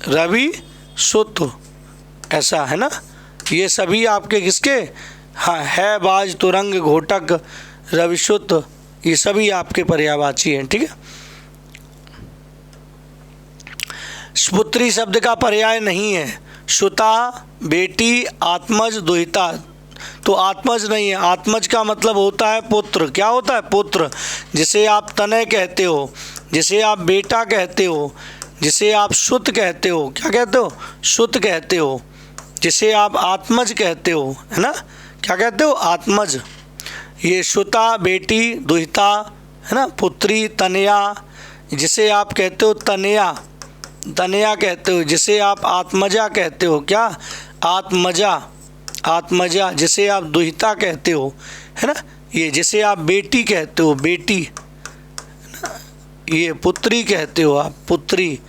रविशुत, ऐसा है ना। ये सभी आपके किसके, हाँ, है बाज, तुरंग, घोटक, रविशुत, ये सभी आपके पर्यायवाची हैं, ठीक है। पुत्री शब्द का पर्याय नहीं है, सुता, बेटी, आत्मज, दुहिता। तो आत्मज नहीं है, आत्मज का मतलब होता है पुत्र, क्या होता है, पुत्र। जिसे आप तनय कहते हो, जिसे आप बेटा कहते हो, जिसे आप शुद्ध कहते हो, क्या कहते हो, शुद्ध कहते हो, जिसे आप आत्मज कहते हो, है ना, क्या कहते हो, आत्मज। ये श्रुता बेटी, दुहिता, है ना, पुत्री, तनया, जिसे आप कहते हो तनया, तनया कहते हो, जिसे आप आत्मजा कहते हो, क्या, आत्मजा, आत्मजा, जिसे आप दुहिता कहते हो, है ना, ये जिसे आप बेटी कहते हो, बेटी, ये पुत्री कहते हो आप, पुत्री,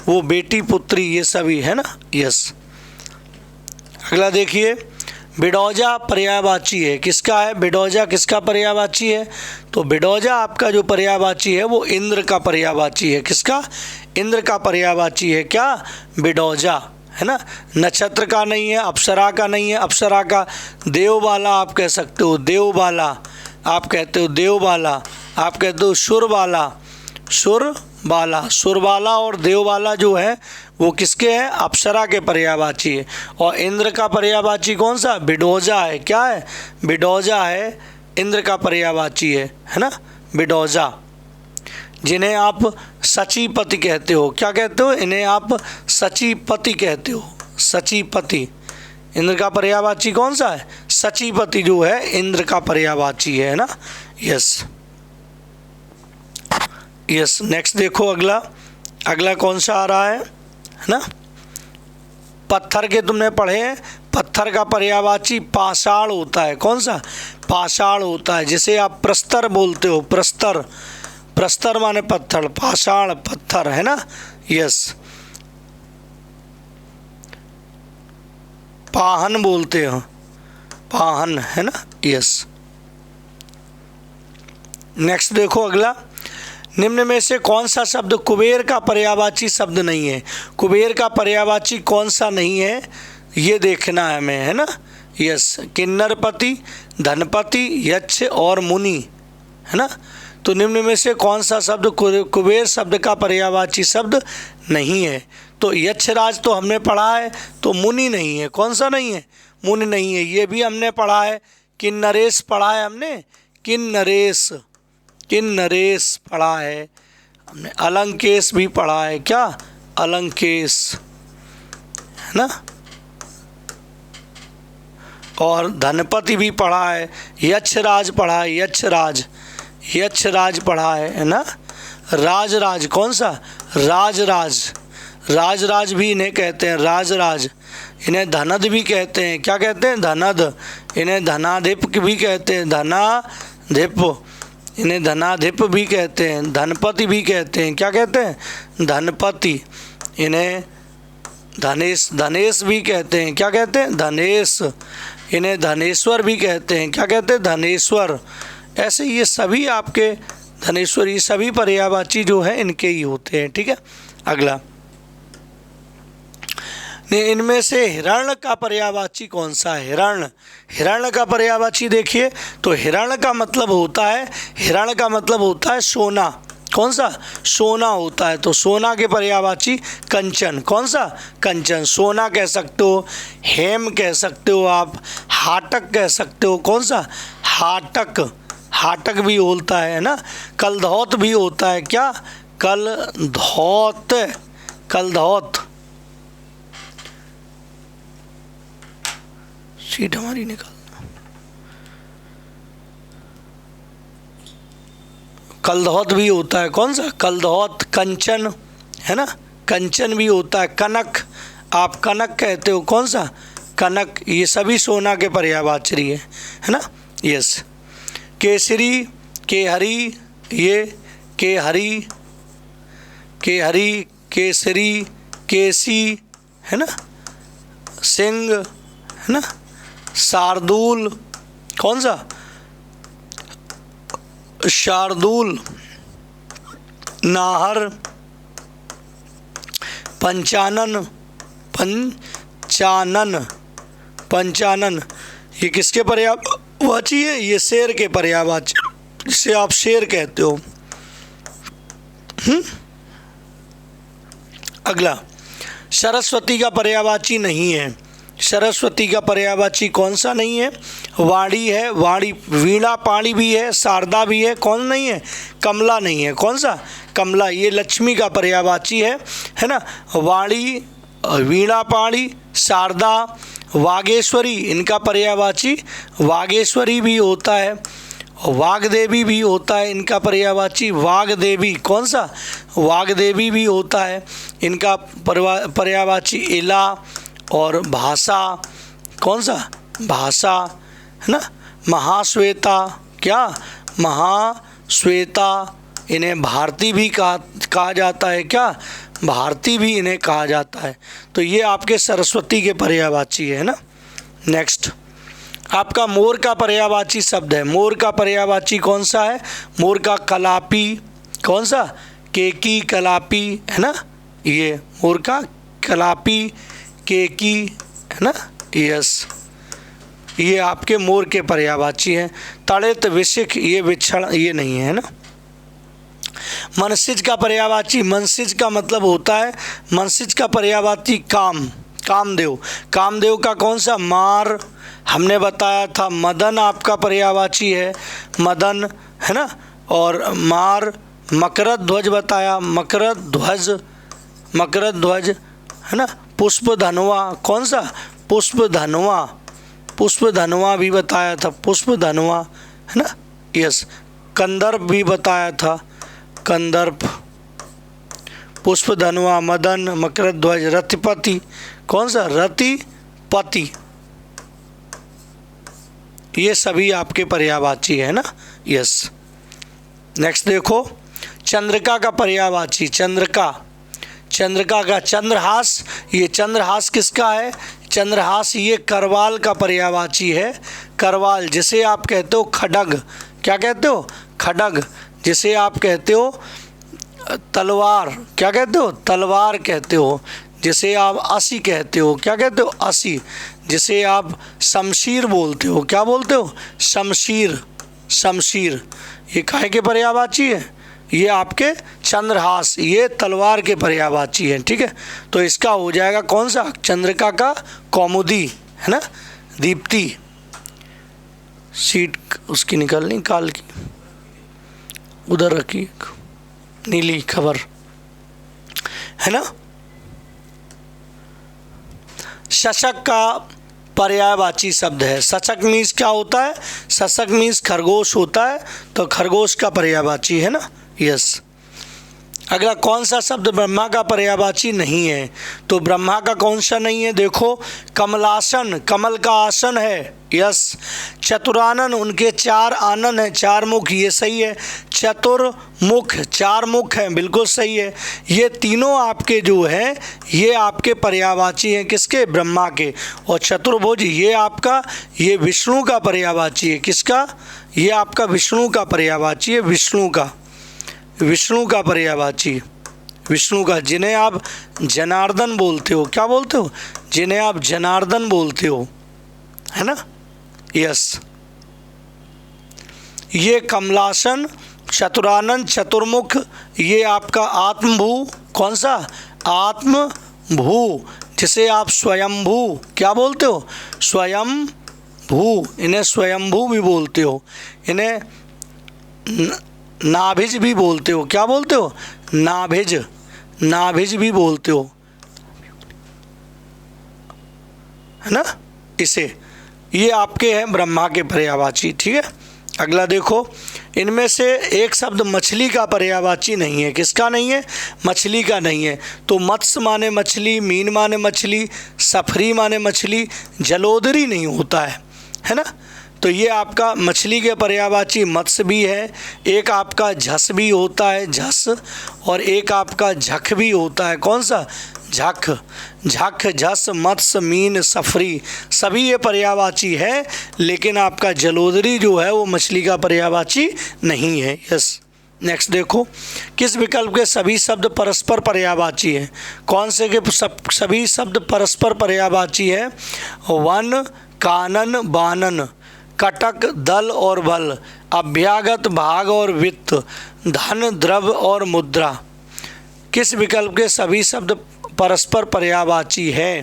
वो बेटी पुत्री, ये सभी, है ना, यस। अगला देखिए, बिडौजा पर्यायवाची है, किसका है, बिडौजा किसका पर्यायवाची है, तो बिडौजा आपका जो पर्यायवाची है वो इंद्र का पर्यायवाची है, किसका, इंद्र का पर्यायवाची है, क्या, बिडौजा, है ना, नक्षत्र का नहीं है, अप्सरा का नहीं है, अप्सरा का देवबाला आप कह सकते हो, देवबाला आप कहते हो, देवबाला आप कहते हो, सुरबाला, सुरबाला, सुरबाला और देवबाला जो है वो किसके हैं, अप्सरा के पर्यायवाची है। और इंद्र का पर्यायवाची कौन सा, बिडौजा है, क्या है, बिडौजा है, इंद्र का पर्यायवाची है ना, बिडौजा, जिन्हें आप सचीपति कहते हो, क्या कहते हो, इन्हें आप सचीपति कहते हो, सचीपति, इंद्र का पर्यायवाची कौन सा है, सचीपति जो है इंद्र का पर्यायवाची है ना, यस यस। नेक्स्ट देखो, अगला, अगला कौन सा आ रहा है ना, पत्थर के तुमने पढ़े हैं, पत्थर का पर्यायवाची पाषाण होता है, कौन सा, पाषाण होता है, जिसे आप प्रस्तर बोलते हो, प्रस्तर, प्रस्तर माने पत्थर, पाषाण पत्थर, है ना, यस। पाहन बोलते हो, पाहन, है ना, यस। नेक्स्ट देखो अगला, निम्न में से कौन सा शब्द कुबेर का पर्यायवाची शब्द नहीं है, कुबेर का पर्यायवाची कौन सा नहीं है ये देखना है हमें, है ना, यस, किन्नरपति, धनपति, यक्ष और मुनि, है ना, तो निम्न में से कौन सा शब्द कुबेर शब्द का पर्यायवाची शब्द नहीं है, तो यक्षराज तो हमने पढ़ा है, तो मुनि नहीं है, कौन सा नहीं है, मुनि नहीं है, ये भी हमने पढ़ा है, किन्नरेश पढ़ा है हमने, किन्नरेश, किन्नरेश पढ़ा है हमने, अलंकेश भी पढ़ा है, क्या, अलंकेश, है ना, और धनपति भी पढ़ा है, यक्षराज पढ़ा है, यक्षराज, यक्षराज पढ़ा है ना, राजराज कौन सा, राजराज, राजराज भी इन्हें कहते हैं, राजराज, इन्हें धनद भी कहते हैं, क्या कहते हैं, धनद, इन्हें धनाधिप भी कहते हैं, धनाधिप, इन्हें धनाधिप भी कहते हैं, धनपति भी कहते हैं, क्या कहते हैं, धनपति, इन्हें धनेश, धनेश भी कहते हैं, क्या कहते हैं, धनेश, इन्हें धनेश्वर भी कहते हैं, क्या कहते हैं, धनेश्वर। ऐसे ये सभी आपके धनेश्वर, ये सभी पर्यायवाची जो है इनके ही होते हैं, ठीक है। अगला, इनमें से हिरण्य का पर्यायवाची कौन सा है, हिरण्य, हिरण्य का पर्यायवाची देखिए, तो हिरण्य का मतलब होता है, हिरण्य का मतलब होता है सोना, कौन सा, सोना होता है, तो सोना के पर्यायवाची कंचन, कौन सा, कंचन, सोना कह सकते हो, हेम कह सकते हो आप, हाटक कह सकते हो, कौन सा, हाटक, हाटक भी होता है ना, कलधौत भी होता है, क्या, कलधौत, कलधौत, सीट हमारी निकाल, कलधौत भी होता है, कौन सा, कलधौत, कंचन, है ना, कंचन भी होता है, कनक, आप कनक कहते हो, कौन सा, कनक, ये सभी सोना के पर्यायवाची है ना, यस। केसरी, केहरी, ये केहरी, केहरी, केसरी, केसी, है ना, सिंह, है ना, शार्दूल, कौन सा, शार्दूल, नाहर, पंचानन, पंचानन, पंचानन, ये किसके पर्यायवाची है, ये शेर के पर्यायवाची, जिसे आप शेर कहते हो। अगला, सरस्वती का पर्यायवाची नहीं है, सरस्वती का पर्यायवाची कौन सा नहीं है? वाणी है, वाणी। वीणा पाणी भी है, शारदा भी है, कौन नहीं है? कमला नहीं है। कौन सा? कमला। ये लक्ष्मी का पर्यायवाची है ना। वाणी, वीणा पाणी, शारदा, वागेश्वरी, इनका पर्यायवाची वागेश्वरी भी होता है। वाग्देवी भी होता है इनका पर्यायवाची वाग्देवी। कौन सा? वाग्देवी भी होता है इनका पर्यायवाची इला। और भाषा, कौन सा? भाषा, है ना। महाश्वेता, क्या? महाश्वेता। इन्हें भारती भी कहा जाता है। क्या? भारती भी इन्हें कहा जाता है। तो ये आपके सरस्वती के पर्यायवाची है ना। नेक्स्ट आपका मोर का पर्यायवाची शब्द है। मोर का पर्यायवाची कौन सा है? मोर का कलापी। कौन सा? केकी, कलापी, है ना। ये मोर का कलापी, केकी, है ना। यस, ये आपके मोर के पर्यायवाची हैं। तड़ित, विशिख, ये विक्षण, ये नहीं है ना। मनसिज का पर्यायवाची, मनसिज का मतलब होता है, मनसिज का पर्यायवाची काम, कामदेव। कामदेव का कौन सा? मार, हमने बताया था। मदन आपका पर्यायवाची है, मदन, है ना। और मार, मकरध्वज ध्वज बताया, मकरध्वज, मकरध्वज, है ना। पुष्पधनवा, कौन सा? पुष्पधनवा, पुष्पधनवा भी बताया था, पुष्पधनवा, है ना। यस, कंदर्प भी बताया था, कंदर्प, पुष्पधनवा, मदन, मकरध्वज, रतिपति, कौन सा? रतिपति। ये सभी आपके पर्यायवाची है ना। यस। नेक्स्ट देखो चंद्रिका का पर्यायवाची। चंद्रिका, चंद्रिका का चंद्रहास, ये चंद्रहास किसका है? चंद्रहास ये करवाल का पर्यायवाची है। करवाल, जिसे आप कहते हो खड्ग, क्या कहते हो? खड्ग। जिसे आप कहते हो तलवार, क्या कहते हो? तलवार कहते हो। जिसे आप असी कहते हो, क्या कहते हो? असी। जिसे आप शमशीर बोलते हो, क्या बोलते हो? शमशीर, शमशीर। ये काहे के पर्यायवाची है? ये आपके चंद्रहास, ये तलवार के पर्यायवाची है। ठीक है, तो इसका हो जाएगा कौन सा? चंद्रिका का कौमुदी, है ना। दीप्ति, सीट उसकी निकलनी काल की, उधर रखी, नीली खबर, है ना। शशक का पर्यायवाची शब्द है। शशक मीन्स क्या होता है? शशक मीन्स खरगोश होता है, तो खरगोश का पर्यायवाची है ना। यस। अगला कौन सा शब्द ब्रह्मा का पर्यायवाची नहीं है? तो ब्रह्मा का कौन सा नहीं है? देखो, कमलासन, कमल का आसन है। यस। चतुरानन, उनके चार आनन है, चार मुख, ये सही है। चतुर्मुख, चार मुख हैं, बिल्कुल सही है। ये तीनों आपके जो हैं ये आपके पर्यायवाची हैं, किसके? ब्रह्मा के। और चतुर्भुज ये आपका, ये विष्णु का पर्यायवाची है। किसका? ये आपका विष्णु का पर्यायवाची है, विष्णु का, विष्णु का पर्यायवाची, विष्णु का। जिन्हें आप जनार्दन बोलते हो, क्या बोलते हो? जिन्हें आप जनार्दन बोलते हो, है ना। यस। ये कमलासन, चतुरानन, चतुर्मुख, ये आपका आत्मभू, कौन सा? आत्मभू। जिसे आप स्वयंभू क्या बोलते हो? स्वयंभू। इन्हें स्वयंभू भी बोलते हो। इन्हें नाभिज भी बोलते हो, क्या बोलते हो? नाभिज, नाभिज भी बोलते हो, है ना। इसे, ये आपके हैं ब्रह्मा के पर्यायवाची। ठीक है, अगला देखो, इनमें से एक शब्द मछली का पर्यायवाची नहीं है। किसका नहीं है? मछली का नहीं है। तो मत्स्य माने मछली, मीन माने मछली, सफरी माने मछली, जलोदरी नहीं होता है ना। तो ये आपका मछली के पर्यायवाची मत्स्य भी है, एक आपका झस भी होता है, झस, और एक आपका झख भी होता है। कौन सा? झख, झख, झस, मत्स्य, मीन, सफरी, सभी ये पर्यायवाची है, लेकिन आपका जलोदरी जो है वो मछली का पर्यायवाची नहीं है। यस। नेक्स्ट देखो, किस विकल्प के सभी शब्द परस्पर पर्यायवाची हैं? कौन से के सभी शब्द परस्पर पर्यायवाची है? वन, कानन, बानन, कटक, दल और बल, अभ्यागत, भाग और वित्त, धन, द्रव्य और मुद्रा। किस विकल्प के सभी शब्द परस्पर पर्यायवाची है?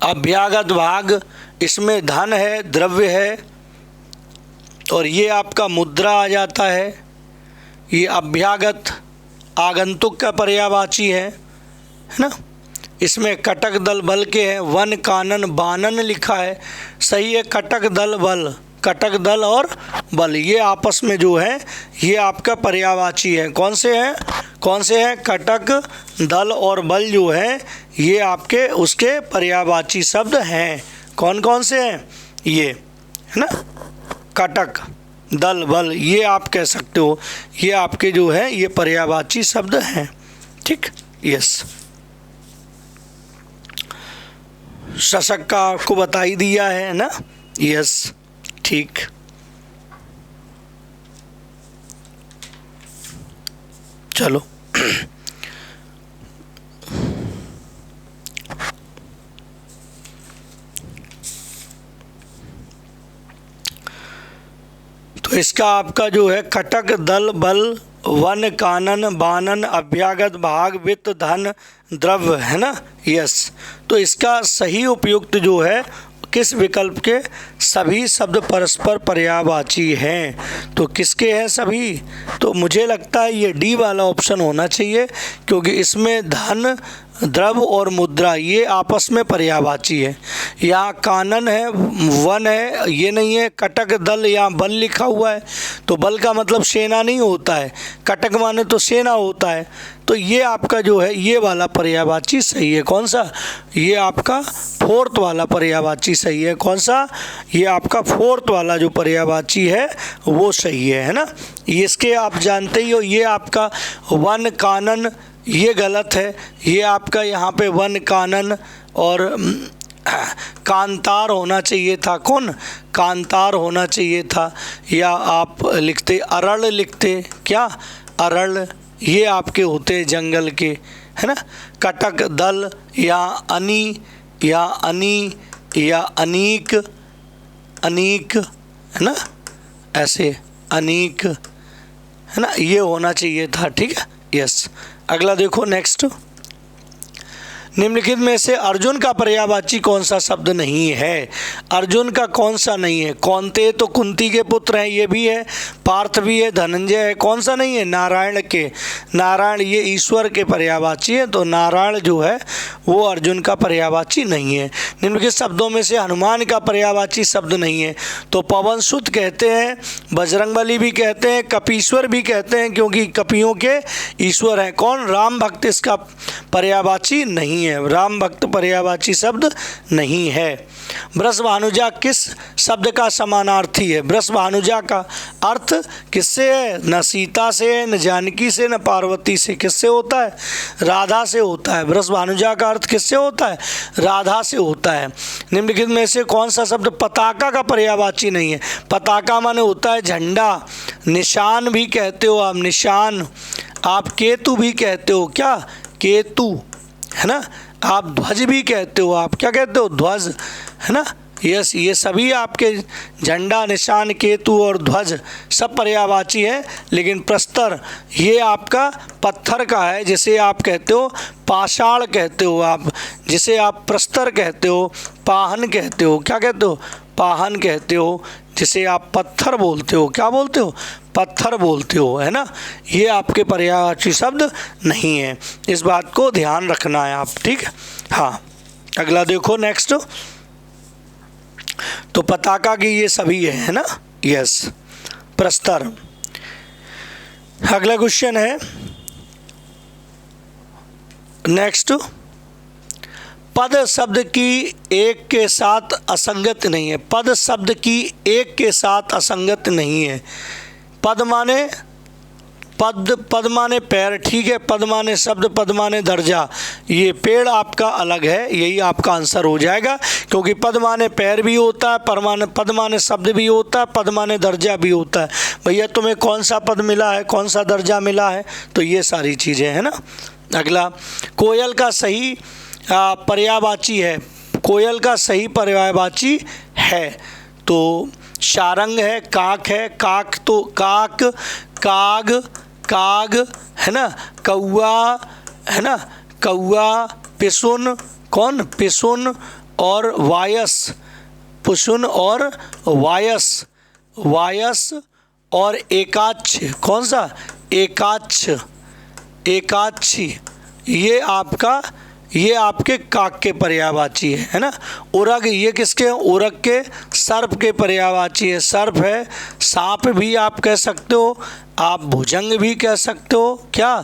अभ्यागत भाग, इसमें धन है, द्रव्य है, और ये आपका मुद्रा आ जाता है। ये अभ्यागत आगंतुक का पर्यायवाची है ना। इसमें कटक दल बल के हैं, वन कानन बानन लिखा है, सही है। कटक दल बल, कटक दल और बल ये आपस में जो है ये आपका पर्यायवाची है। कौन से हैं, कौन से हैं? कटक दल और बल जो है ये आपके उसके पर्यायवाची शब्द हैं। कौन कौन से हैं? ये है ना, कटक दल बल, ये आप कह सकते हो, ये आपके जो है ये पर्यायवाची शब्द हैं। ठीक, यस। शशक का आपको बता ही दिया है ना, यस, ठीक। चलो तो इसका आपका जो है कटक दल बल वन कानन बानन अभ्यागत भाग वित्त धन द्रव्य, है ना, यस। तो इसका सही उपयुक्त जो है किस विकल्प के? सभी शब्द परस्पर पर्यायवाची हैं। तो किसके हैं सभी? तो मुझे लगता है ये डी वाला ऑप्शन होना चाहिए, क्योंकि इसमें धन द्रव्य और मुद्रा ये आपस में पर्यायवाची है। यहाँ कानन है, वन है, ये नहीं है। कटक दल, यहाँ बल लिखा हुआ है, तो बल का मतलब सेना नहीं होता है, कटक माने तो सेना होता है। तो ये आपका जो है ये वाला पर्यायवाची सही है। कौन सा? ये आपका फोर्थ वाला पर्यायवाची सही है। कौन सा? ये आपका फोर्थ वाला जो पर्यायवाची है वो सही है ना। इसके आप जानते ही हो, ये आपका वन कानन ये गलत है। ये आपका यहाँ पे वन कानन और कांतार होना चाहिए था। कौन? कांतार होना चाहिए था, या आप लिखते अरल लिखते। क्या? अरल, ये आपके होते जंगल के, है ना। कटक दल या अनी या अनी या अनीक, अनीक, है ना, ऐसे अनीक, है ना, ये होना चाहिए था। ठीक है, यस। अगला देखो नेक्स्ट, निम्नलिखित में से अर्जुन का पर्यायवाची कौन सा शब्द नहीं है? अर्जुन का कौन सा नहीं है? कौनते तो कुंती के पुत्र हैं, ये भी है। पार्थ भी है, धनंजय है। कौन सा नहीं है? नारायण के। नारायण ये ईश्वर के पर्यायवाची है, तो नारायण जो है वो अर्जुन का पर्यायवाची नहीं है। निम्नलिखित शब्दों में से हनुमान का पर्यायवाची शब्द नहीं है, तो पवन सुत कहते हैं, बजरंगबली भी कहते हैं, कपीश्वर भी कहते हैं, क्योंकि कपियों के ईश्वर हैं। कौन? राम भक्त इसका पर्यायवाची नहीं है। राम भक्त पर्यायवाची शब्द नहीं है। वृषभानुजा किस शब्द का समानार्थी है? वृषभानुजा का अर्थ किससे है? न सीता से, न जानकी से, न पार्वती से। किससे होता है? राधा से होता है। वृषभानुजा का अर्थ किससे होता है? राधा से होता है। निम्नलिखित में से कौन सा शब्द पताका का पर्यायवाची नहीं है? पताका माने होता है झंडा, निशान भी कहते हो आप, निशान। आप केतु भी कहते हो, क्या? केतु, है ना। आप ध्वज भी कहते हो, आप क्या कहते हो? ध्वज, है ना, यस। ये सभी आपके झंडा, निशान, केतु और ध्वज सब पर्यायवाची है। लेकिन प्रस्तर ये आपका पत्थर का है, जिसे आप कहते हो पाषाण कहते हो आप, जिसे आप प्रस्तर कहते हो, पाहन कहते हो। क्या कहते हो? पाहन कहते हो। जिसे आप पत्थर बोलते हो, क्या बोलते हो? पत्थर बोलते हो, है ना। ये आपके पर्यायवाची शब्द नहीं है, इस बात को ध्यान रखना है आप। ठीक है, हाँ। अगला देखो नेक्स्ट, तो पताका की ये सभी है ना, यस। प्रस्तर। अगला क्वेश्चन है नेक्स्ट, पद शब्द की एक के साथ असंगत नहीं है। पद शब्द की एक के साथ असंगत नहीं है। पद माने पद माने पैर, ठीक है। पद माने शब्द, पद माने दर्जा। ये पेड़ आपका अलग है, यही आपका आंसर हो जाएगा, क्योंकि पद माने पैर भी होता है, पद माने शब्द भी होता है, पद माने दर्जा भी होता है। भैया तुम्हें कौन सा पद मिला है, कौन सा दर्जा मिला है? तो ये सारी चीज़ें हैं ना। अगला, कोयल का सही पर्यायवाची है। कोयल का सही पर्यायवाची है तो शारंग है, काक है। काक तो काक, काग, काग, है ना। कौआ, है ना, कौआ। पिसुन, कौन? पिसुन। और वायस, पुशुन और वायस, वायस और एकाक्ष, कौन सा, एकाक्ष, एकाक्षी, ये आपके काक के पर्यायवाची है ना। उरग, ये किसके, उरग के, सर्प के पर्यायवाची है। सर्प है, सांप भी आप कह सकते हो, आप भुजंग भी कह सकते हो, क्या,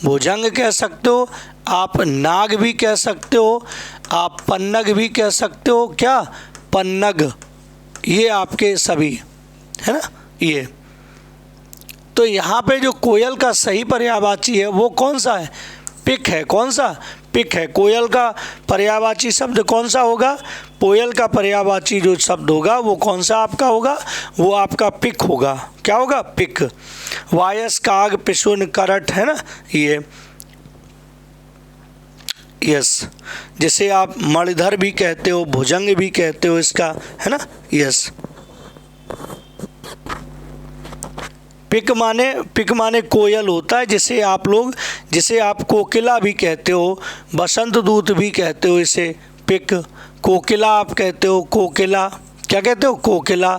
भुजंग कह सकते हो, आप नाग भी कह सकते हो, आप पन्नग भी कह सकते हो, क्या, पन्नग, ये आपके सभी है ना ये। तो यहाँ पे जो कोयल का सही पर्यायवाची है वो कौन सा है, पिक है, कौन सा, पिक है। कोयल का पर्यायवाची शब्द कौन सा होगा, कोयल का पर्यायवाची जो शब्द होगा वो कौन सा आपका होगा, वो आपका पिक होगा, क्या होगा, पिक। वायस, काग, पिशुन, करट, है ना ये, यस, जिसे आप मणिधर भी कहते हो, भुजंग भी कहते हो इसका, है ना, यस। पिक माने कोयल होता है, जिसे आप कोकिला भी कहते हो, बसंत दूत भी कहते हो इसे, पिक। कोकिला आप कहते हो, कोकिला, क्या कहते हो, कोकिला।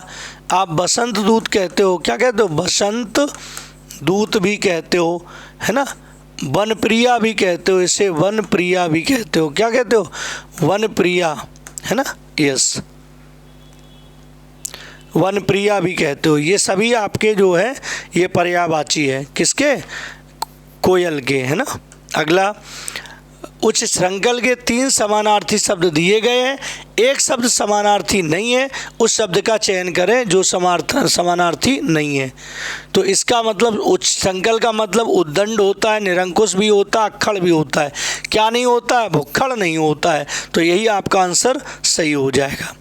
आप बसंत दूत कहते हो, क्या कहते हो, बसंत दूत भी कहते हो, है ना। वन प्रिया भी कहते हो इसे, वन प्रिया भी कहते हो, क्या कहते हो, वन प्रिया, है ना, यस, वन प्रिया भी कहते हो। ये सभी आपके जो है ये पर्यायवाची है, किसके, कोयल के, है ना। अगला, उच्च श्रृंखल के 3 समानार्थी शब्द दिए गए हैं, एक शब्द समानार्थी नहीं है, उस शब्द का चयन करें जो समानार्थी नहीं है। तो इसका मतलब उच्च श्रृंखल का मतलब उद्दंड होता है, निरंकुश भी होता है, अक्खड़ भी होता है, क्या नहीं होता है, भुक्खड़ नहीं होता है। तो यही आपका आंसर सही हो जाएगा।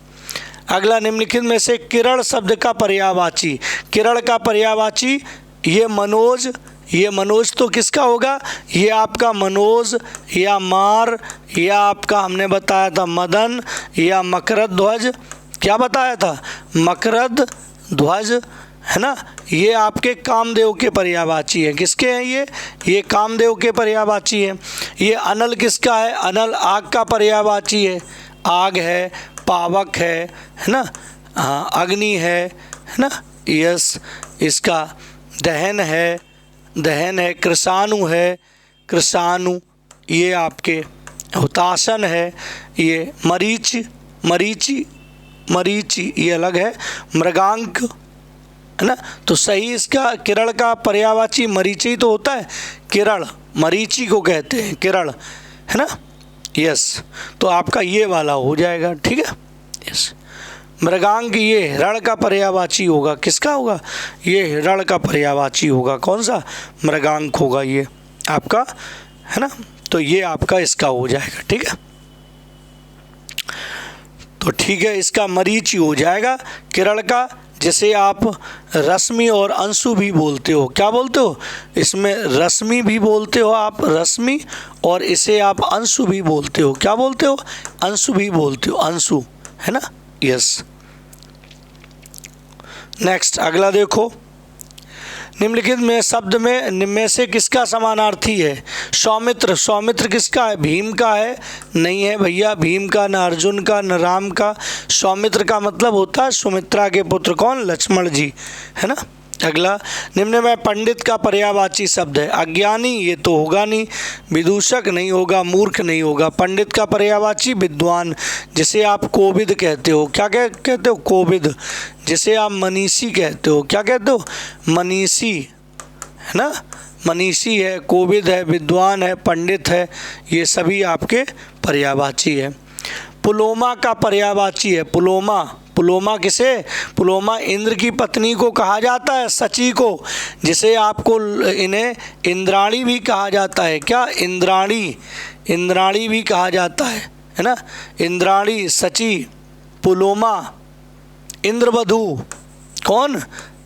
अगला, निम्नलिखित में से किरण शब्द का पर्यायवाची, किरण का पर्यायवाची, ये मनोज, ये मनोज तो किसका होगा, ये आपका मनोज या मार, या आपका हमने बताया था मदन, या मकरद ध्वज, क्या बताया था, मकरद ध्वज, है ना। ये आपके कामदेव के पर्यायवाची है, किसके हैं ये कामदेव के पर्यायवाची है। ये अनल किसका है, अनल आग का पर्यायवाची है, आग है, पावक है ना, हाँ, अग्नि है ना, यस, इसका दहन है, दहन है, कृषाणु है, कृषाणु, ये आपके हुतासन है, ये मरीच, मरीचि, मरीचि ये अलग है, मृगांक, है ना। तो सही इसका किरण का पर्यायवाची मरीचि तो होता है, किरण, मरीचि को कहते हैं किरण, है ना, यस। तो आपका ये वाला हो जाएगा, ठीक है, यस। मृगांक ये हिरण का पर्यायवाची होगा, किसका होगा, ये हिरण का पर्यायवाची होगा, कौन सा, मृगांक होगा ये आपका, है ना। तो ये आपका इसका हो जाएगा, ठीक है। तो ठीक है, इसका मरीचि हो जाएगा किरण का, जिसे आप रश्मि और अंशु भी बोलते हो, क्या बोलते हो, इसमें रश्मि भी बोलते हो आप, रश्मि, और इसे आप अंशु भी बोलते हो, क्या बोलते हो, अंशु भी बोलते हो, अंशु, है ना, यस। नेक्स्ट, अगला देखो, निम्नलिखित में शब्द में से किसका समानार्थी है, सौमित्र, सौमित्र किसका है, भीम का है, नहीं है भैया, भीम का, न अर्जुन का, न राम का। सौमित्र का मतलब होता है सुमित्रा के पुत्र, कौन, लक्ष्मण जी, है ना। अगला, निम्न में पंडित का पर्यायवाची शब्द है, अज्ञानी, ये तो होगा नहीं, विदूषक नहीं होगा, मूर्ख नहीं होगा। पंडित का पर्यायवाची विद्वान, जिसे आप कोविद कहते हो, क्या कहते हो, कोविद। जिसे आप मनीषी कहते हो, क्या कहते हो, मनीषी, है ना, मनीषी है, कोविद है, विद्वान है, पंडित है, ये सभी आपके पर्यायवाची है। पुलोमा का पर्यायवाची है, पुलोमा, पुलोमा किसे, पुलोमा इंद्र की पत्नी को कहा जाता है, सची को, जिसे आपको इन्हें इंद्राणी भी कहा जाता है, क्या, इंद्राणी, इंद्राणी भी कहा जाता है ना, इंद्राणी, सची, पुलोमा, इंद्रवधू, कौन,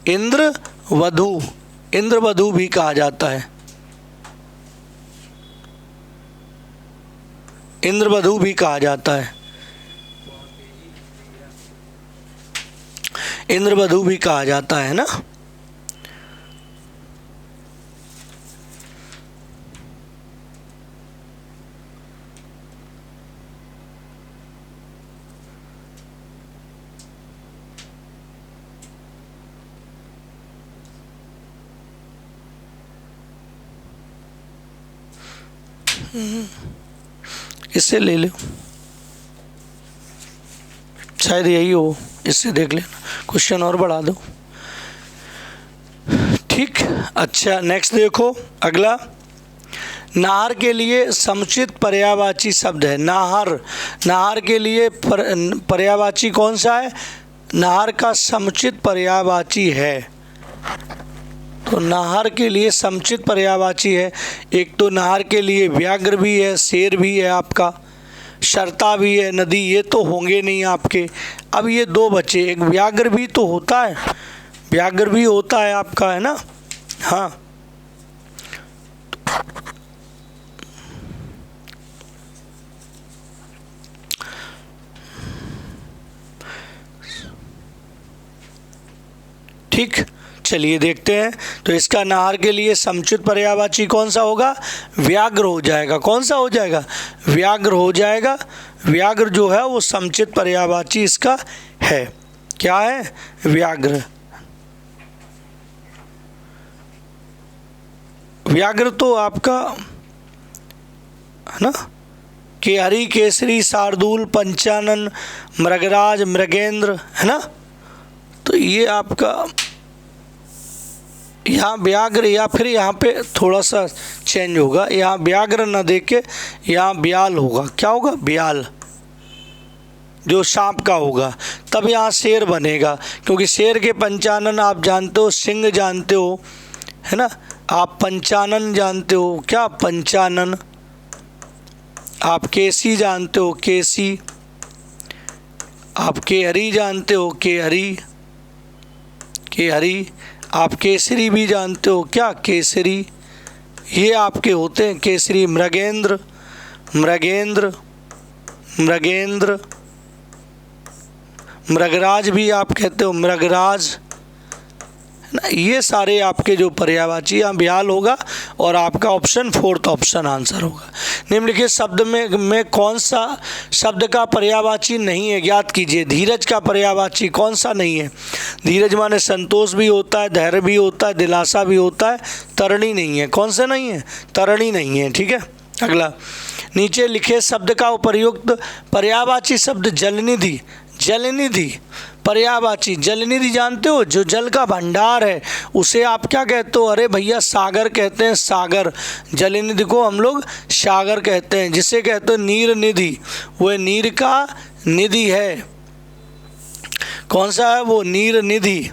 इंद्रवधू, इंद्रवधू भी कहा जाता है, इंद्रवधू भी कहा जाता है, इंद्रवधू भी कहा जाता है ना। इससे ले लो, शायद यही हो, इससे देख लेना, क्वेश्चन और बढ़ा दो। ठीक, अच्छा नेक्स्ट देखो अगला। नाहर के लिए समुचित पर्यायवाची शब्द है। नाहर, नाहर के लिए पर्यायवाची कौन सा है? नाहर का समुचित पर्यायवाची है। तो नाहर के लिए समुचित पर्यायवाची है। एक तो नाहर के लिए व्याघ्र भी है, शेर भी है आपका, शर्ता भी है, नदी, ये तो होंगे नहीं आपके। अब ये दो बचे, एक व्याघ्र भी तो होता है, व्याघ्र भी होता है आपका, है ना। हाँ, ठीक, चलिए देखते हैं। तो इसका नाहर के लिए समुचित पर्यायवाची कौन सा होगा? व्याघ्र हो जाएगा। कौन सा हो जाएगा? व्याघ्र हो जाएगा। व्याघ्र जो है वो समुचित पर्यायवाची इसका है। क्या है? व्याघ्र। व्याघ्र तो आपका है ना, केहरी, केसरी, शार्दूल, पंचानन, मृगराज, मृगेंद्र, है ना। तो ये आपका यहाँ व्याघ्र, या फिर यहाँ पे थोड़ा सा चेंज होगा, यहाँ व्याघ्र ना दे के यहाँ ब्याल होगा। क्या होगा? ब्याल, जो सांप का होगा। तब यहाँ शेर बनेगा, क्योंकि शेर के पंचानन आप जानते हो, सिंह जानते हो, है ना। आप पंचानन जानते हो, क्या? पंचानन। आप केसी जानते हो, केसी। आप केहरी जानते हो, केहरी, केहरी। आप केसरी भी जानते हो, क्या? केसरी। ये आपके होते हैं केसरी। मृगेंद्र, मृगेंद्र, मृगेंद्र। मृगराज भी आप कहते हो, मृगराज, है ना। ये सारे आपके जो पर्यायवाची, यहाँ ब्याल होगा और आपका ऑप्शन 4th ऑप्शन आंसर होगा। निम्नलिखित शब्द में कौन सा शब्द का पर्यायवाची नहीं है? ज्ञात कीजिए। धीरज का पर्यायवाची कौन सा नहीं है? धीरज माने संतोष भी होता है, धैर्य भी होता है, दिलासा भी होता है, तरणी नहीं है। कौन सा नहीं है? तरणी नहीं है। ठीक है, अगला। नीचे लिखे शब्द का उपयुक्त पर्यायवाची शब्द जलनिधि। जलनिधि पर्यायवाची, जलनिधि जानते हो? जो जल का भंडार है उसे आप क्या कहते हो? अरे भैया सागर कहते हैं, सागर। जलनिधि को हम लोग सागर कहते हैं। जिसे कहते हो नीर निधि, वह नीर का निधि है। कौन सा है वो? नीर निधि।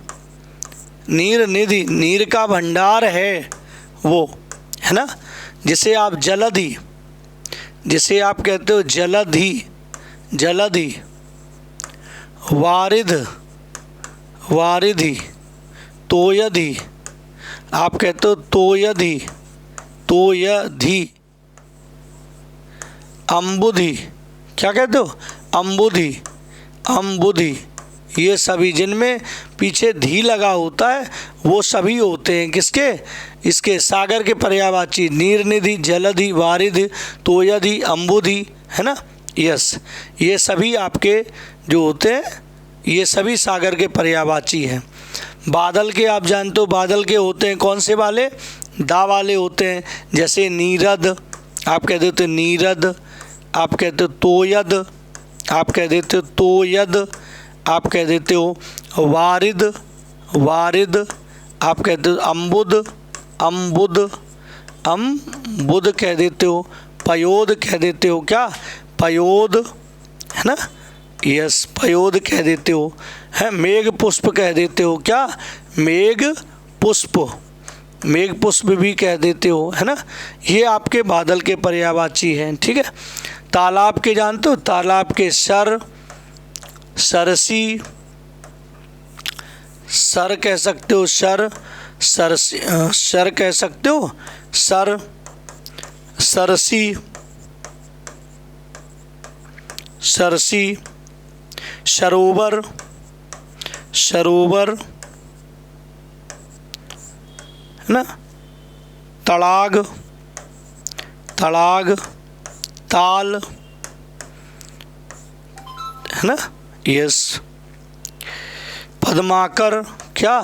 नीर निधि, नीर का भंडार है वो, है ना। जिसे आप जलधि, जिसे आप कहते हो जलधि, जलधि। वारिध, वारिधि। तोयधि, आप कहते हो तोयधि, तोयधि। अम्बुधि, क्या कहते हो? अम्बुधि, अम्बुधि। ये सभी जिनमें पीछे धी लगा होता है वो सभी होते हैं किसके? इसके सागर के पर्यायवाची। नीरनिधि, जलधि, वारिधि, तोयधि, अम्बुधि, है ना। यस, ये सभी आपके जो होते हैं ये सभी सागर के पर्यायवाची हैं। बादल के आप जानते हो, बादल के होते हैं कौन से वाले? दा वाले होते हैं। जैसे नीरद, आप कह देते हो नीरद, आप कहते हो तोयद, आप कह देते हो तोयद, आप कह देते हो वारिद, वारिद, आप कहते हो अम्बुद, अम्बुद, अम्बुद कह देते हो। पयोद कह देते हो, क्या? पयोद, है ना। यस, पयोद कह देते हो, है। मेघ पुष्प कह देते हो, क्या? मेघ पुष्प, मेघ पुष्प भी कह देते हो, है ना। ये आपके बादल के पर्यायवाची हैं। ठीक है। तालाब के जानते हो? तालाब के सर, सरसी, सर कह सकते हो, सर, सरसी, सर कह सकते हो, सर, सरसी, सरसी। सरोवर, सरोवर, है ना। तड़ाग, तड़ाग। ताल, है ना। यस। पद्माकर, क्या?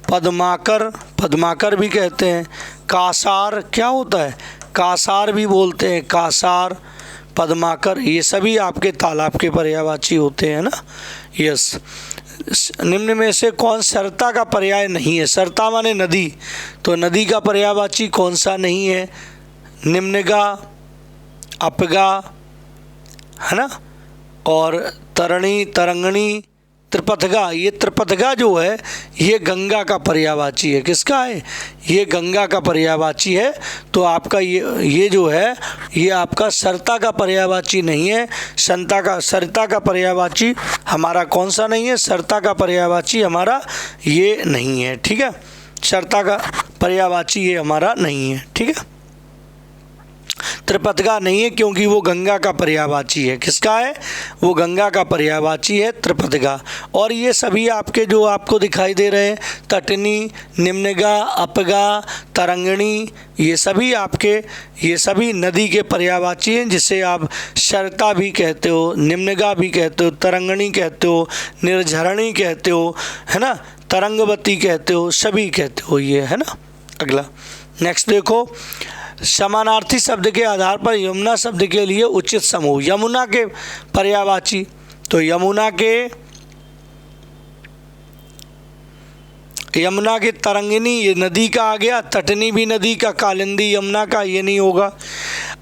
पद्माकर, पद्माकर भी कहते हैं। कासार क्या होता है? कासार भी बोलते हैं, कासार, पद्माकर, ये सभी आपके तालाब के पर्यायवाची होते हैं ना। यस। निम्न में से कौन सरता का पर्याय नहीं है? सरता माने नदी, तो नदी का पर्यायवाची कौन सा नहीं है? निम्नगा, अपगा, है ना, और तरणी, तरंगणी, त्रिपथगा। ये त्रिपथगा जो है ये गंगा का पर्यायवाची है। किसका है? ये गंगा का पर्यायवाची है। तो आपका ये जो है ये आपका सरता का पर्यायवाची नहीं है। सरता का पर्यायवाची हमारा कौन सा नहीं है? सरता का पर्यायवाची हमारा ये नहीं है। ठीक है, सरता का पर्यायवाची ये हमारा नहीं है। ठीक है, त्रिपथगा नहीं है क्योंकि वो गंगा का पर्यायवाची है। किसका है? वो गंगा का पर्यायवाची है, त्रिपथगा। और ये सभी आपके जो आपको दिखाई दे रहे हैं, तटनी, निम्नगा, अपगा, तरंगणी, ये सभी नदी के पर्यायवाची हैं, जिसे आप सरता भी कहते हो, निम्नगा भी कहते हो, तरंगणी कहते हो, निर्झरणी कहते हो, है ना, तरंगवती कहते हो, सभी कहते हो ये, है ना। अगला नेक्स्ट देखो, समानार्थी शब्द के आधार पर यमुना शब्द के लिए उचित समूह। यमुना के पर्यायवाची, तो यमुना की तरंगिनी, ये नदी का आ गया। तटनी भी नदी का, कालिंदी यमुना का, ये नहीं होगा।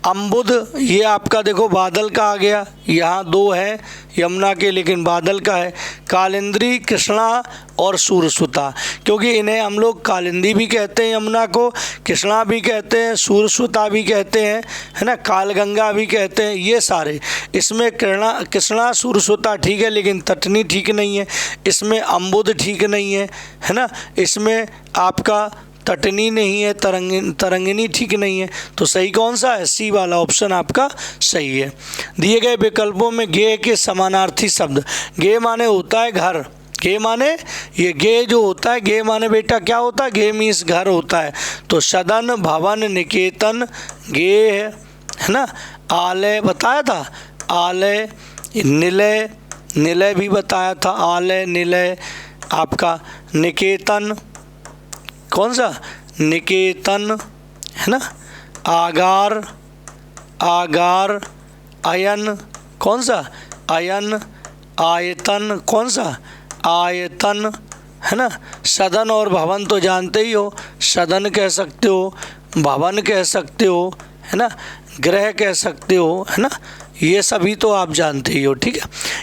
अम्बुद, ये आपका देखो बादल का आ गया। यहाँ दो है यमुना के लेकिन बादल का है। कालिंदी, कृष्णा और सूरसुता, क्योंकि इन्हें हम लोग कालिंदी भी कहते हैं यमुना को, कृष्णा भी कहते हैं, सूरसुता भी कहते हैं, है ना, कालगंगा भी कहते हैं। ये सारे इसमें कृष्णा सूरसुता ठीक है, लेकिन तटनी ठीक नहीं है। इसमें अम्बुद ठीक नहीं है ना। इसमें आपका तटनी नहीं है, तरंगिनी ठीक नहीं है। तो सही कौन सा है? सी वाला ऑप्शन आपका सही है। दिए गए विकल्पों में गे के समानार्थी शब्द। गे माने होता है घर, गे माने ये गे जो होता है, गे माने बेटा क्या होता है? गे मीन्स घर होता है। तो सदन, भवन, निकेतन, गे है ना। आलय बताया था, आलय, निलय, निलय भी बताया था, आलय, निलय, आपका निकेतन, कौन सा? निकेतन, है ना। आगार, आगार, अयन, कौन सा? अयन, आयतन, कौन सा? आयतन, है ना। सदन और भवन तो जानते ही हो, सदन कह सकते हो, भवन कह सकते हो, है ना, ग्रह कह सकते हो, है ना। ये सभी तो आप जानते ही हो। ठीक है,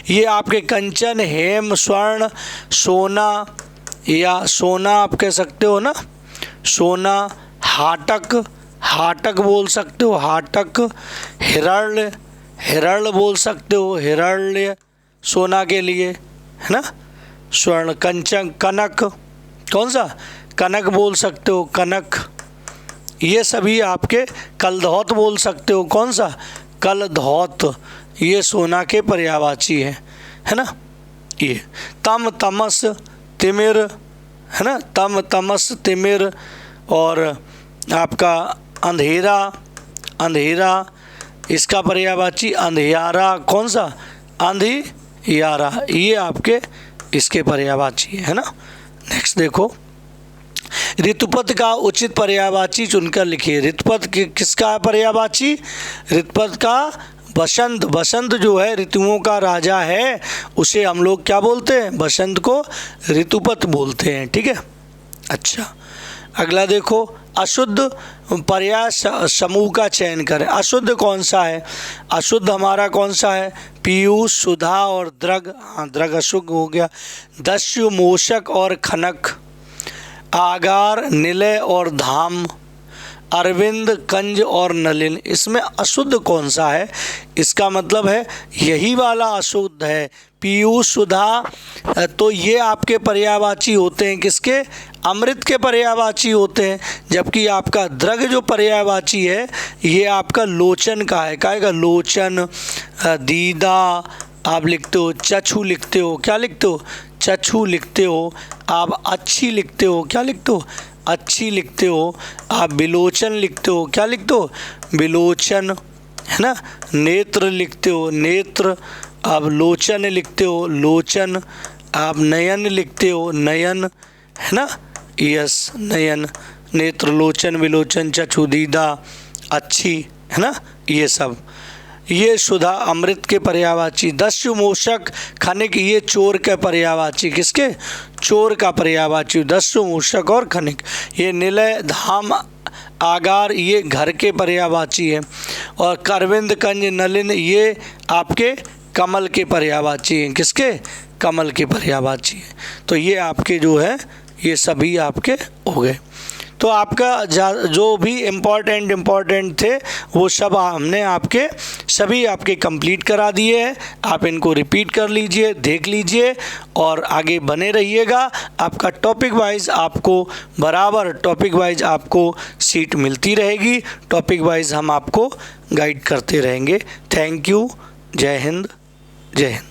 ये आपके कंचन, हेम, स्वर्ण, सोना, या सोना आप कह सकते हो ना, सोना, हाटक, हाटक बोल सकते हो, हाटक, हिरण्य, हिरण्य बोल सकते हो, हिरण्य सोना के लिए, है ना। स्वर्ण, कंचन, कनक, कौन सा? कनक बोल सकते हो, कनक। ये सभी आपके कलधौत बोल सकते हो, कौन सा? कलधौत, ये सोना के पर्यायवाची है ना। ये तम, तमस, तिमिर, है ना, तम, तमस, तिमिर, और आपका अंधेरा, अंधेरा, इसका पर्यायवाची अंधियारा, कौन सा? अंधियारा, ये आपके इसके पर्यायवाची है ना। नेक्स्ट देखो, ऋतुपद का उचित पर्यायवाची चुनकर लिखिए। ऋतुपद किसका पर्यायवाची? ऋतुपद का बसंत, बसंत जो है ऋतुओं का राजा है, उसे हम लोग क्या बोलते हैं? बसंत को ऋतुपद बोलते हैं। ठीक है, अच्छा अगला देखो, अशुद्ध पर्याय समूह का चयन करें। अशुद्ध कौन सा है? अशुद्ध हमारा कौन सा है? पीयूष, सुधा और द्रग। हाँ, द्रग अशुद्ध हो गया। दस्यु, मूषक और खनक। आगार, निलय और धाम। अरविंद, कंज और नलिन। इसमें अशुद्ध कौन सा है? इसका मतलब है यही वाला अशुद्ध है, पीयूष, सुधा। तो ये आपके पर्यायवाची होते हैं, किसके? अमृत के पर्यायवाची होते हैं। जबकि आपका द्रग जो पर्यायवाची है ये आपका लोचन का है। काय का? लोचन, दीदा आप लिखते हो, चक्षु लिखते हो, क्या लिखते हो? चक्षु लिखते हो। आप अच्छी लिखते हो, क्या लिखते हो? अच्छी लिखते हो। आप विलोचन लिखते हो, क्या लिखते हो? विलोचन, है ना। नेत्र लिखते हो, नेत्र। आप लोचन लिखते हो, लोचन। आप नयन लिखते हो, नयन, है ना। यस, नयन, नेत्र, लोचन, विलोचन, चक्षु, दीदा, अच्छी, है ना, ये सब। ये सुधा अमृत के पर्यायवाची। दस्यु मूषक खनिक, ये चोर के पर्यायवाची, किसके? चोर का पर्यायवाची दस्यु मूषक और खनिक। ये निलय धाम आगार, ये घर के पर्यायवाची है। और करविंद कंज नलिन, ये आपके कमल के पर्यायवाची हैं, किसके? कमल के पर्यायवाची हैं। तो ये आपके जो है ये सभी आपके हो गए। तो आपका जो भी इम्पॉर्टेंट थे वो सब हमने आपके सभी आपके कंप्लीट करा दिए हैं। आप इनको रिपीट कर लीजिए, देख लीजिए और आगे बने रहिएगा। आपका टॉपिक वाइज आपको बराबर टॉपिक वाइज आपको सीट मिलती रहेगी। टॉपिक वाइज हम आपको गाइड करते रहेंगे। Thank you. जय हिंद। जय हिंद।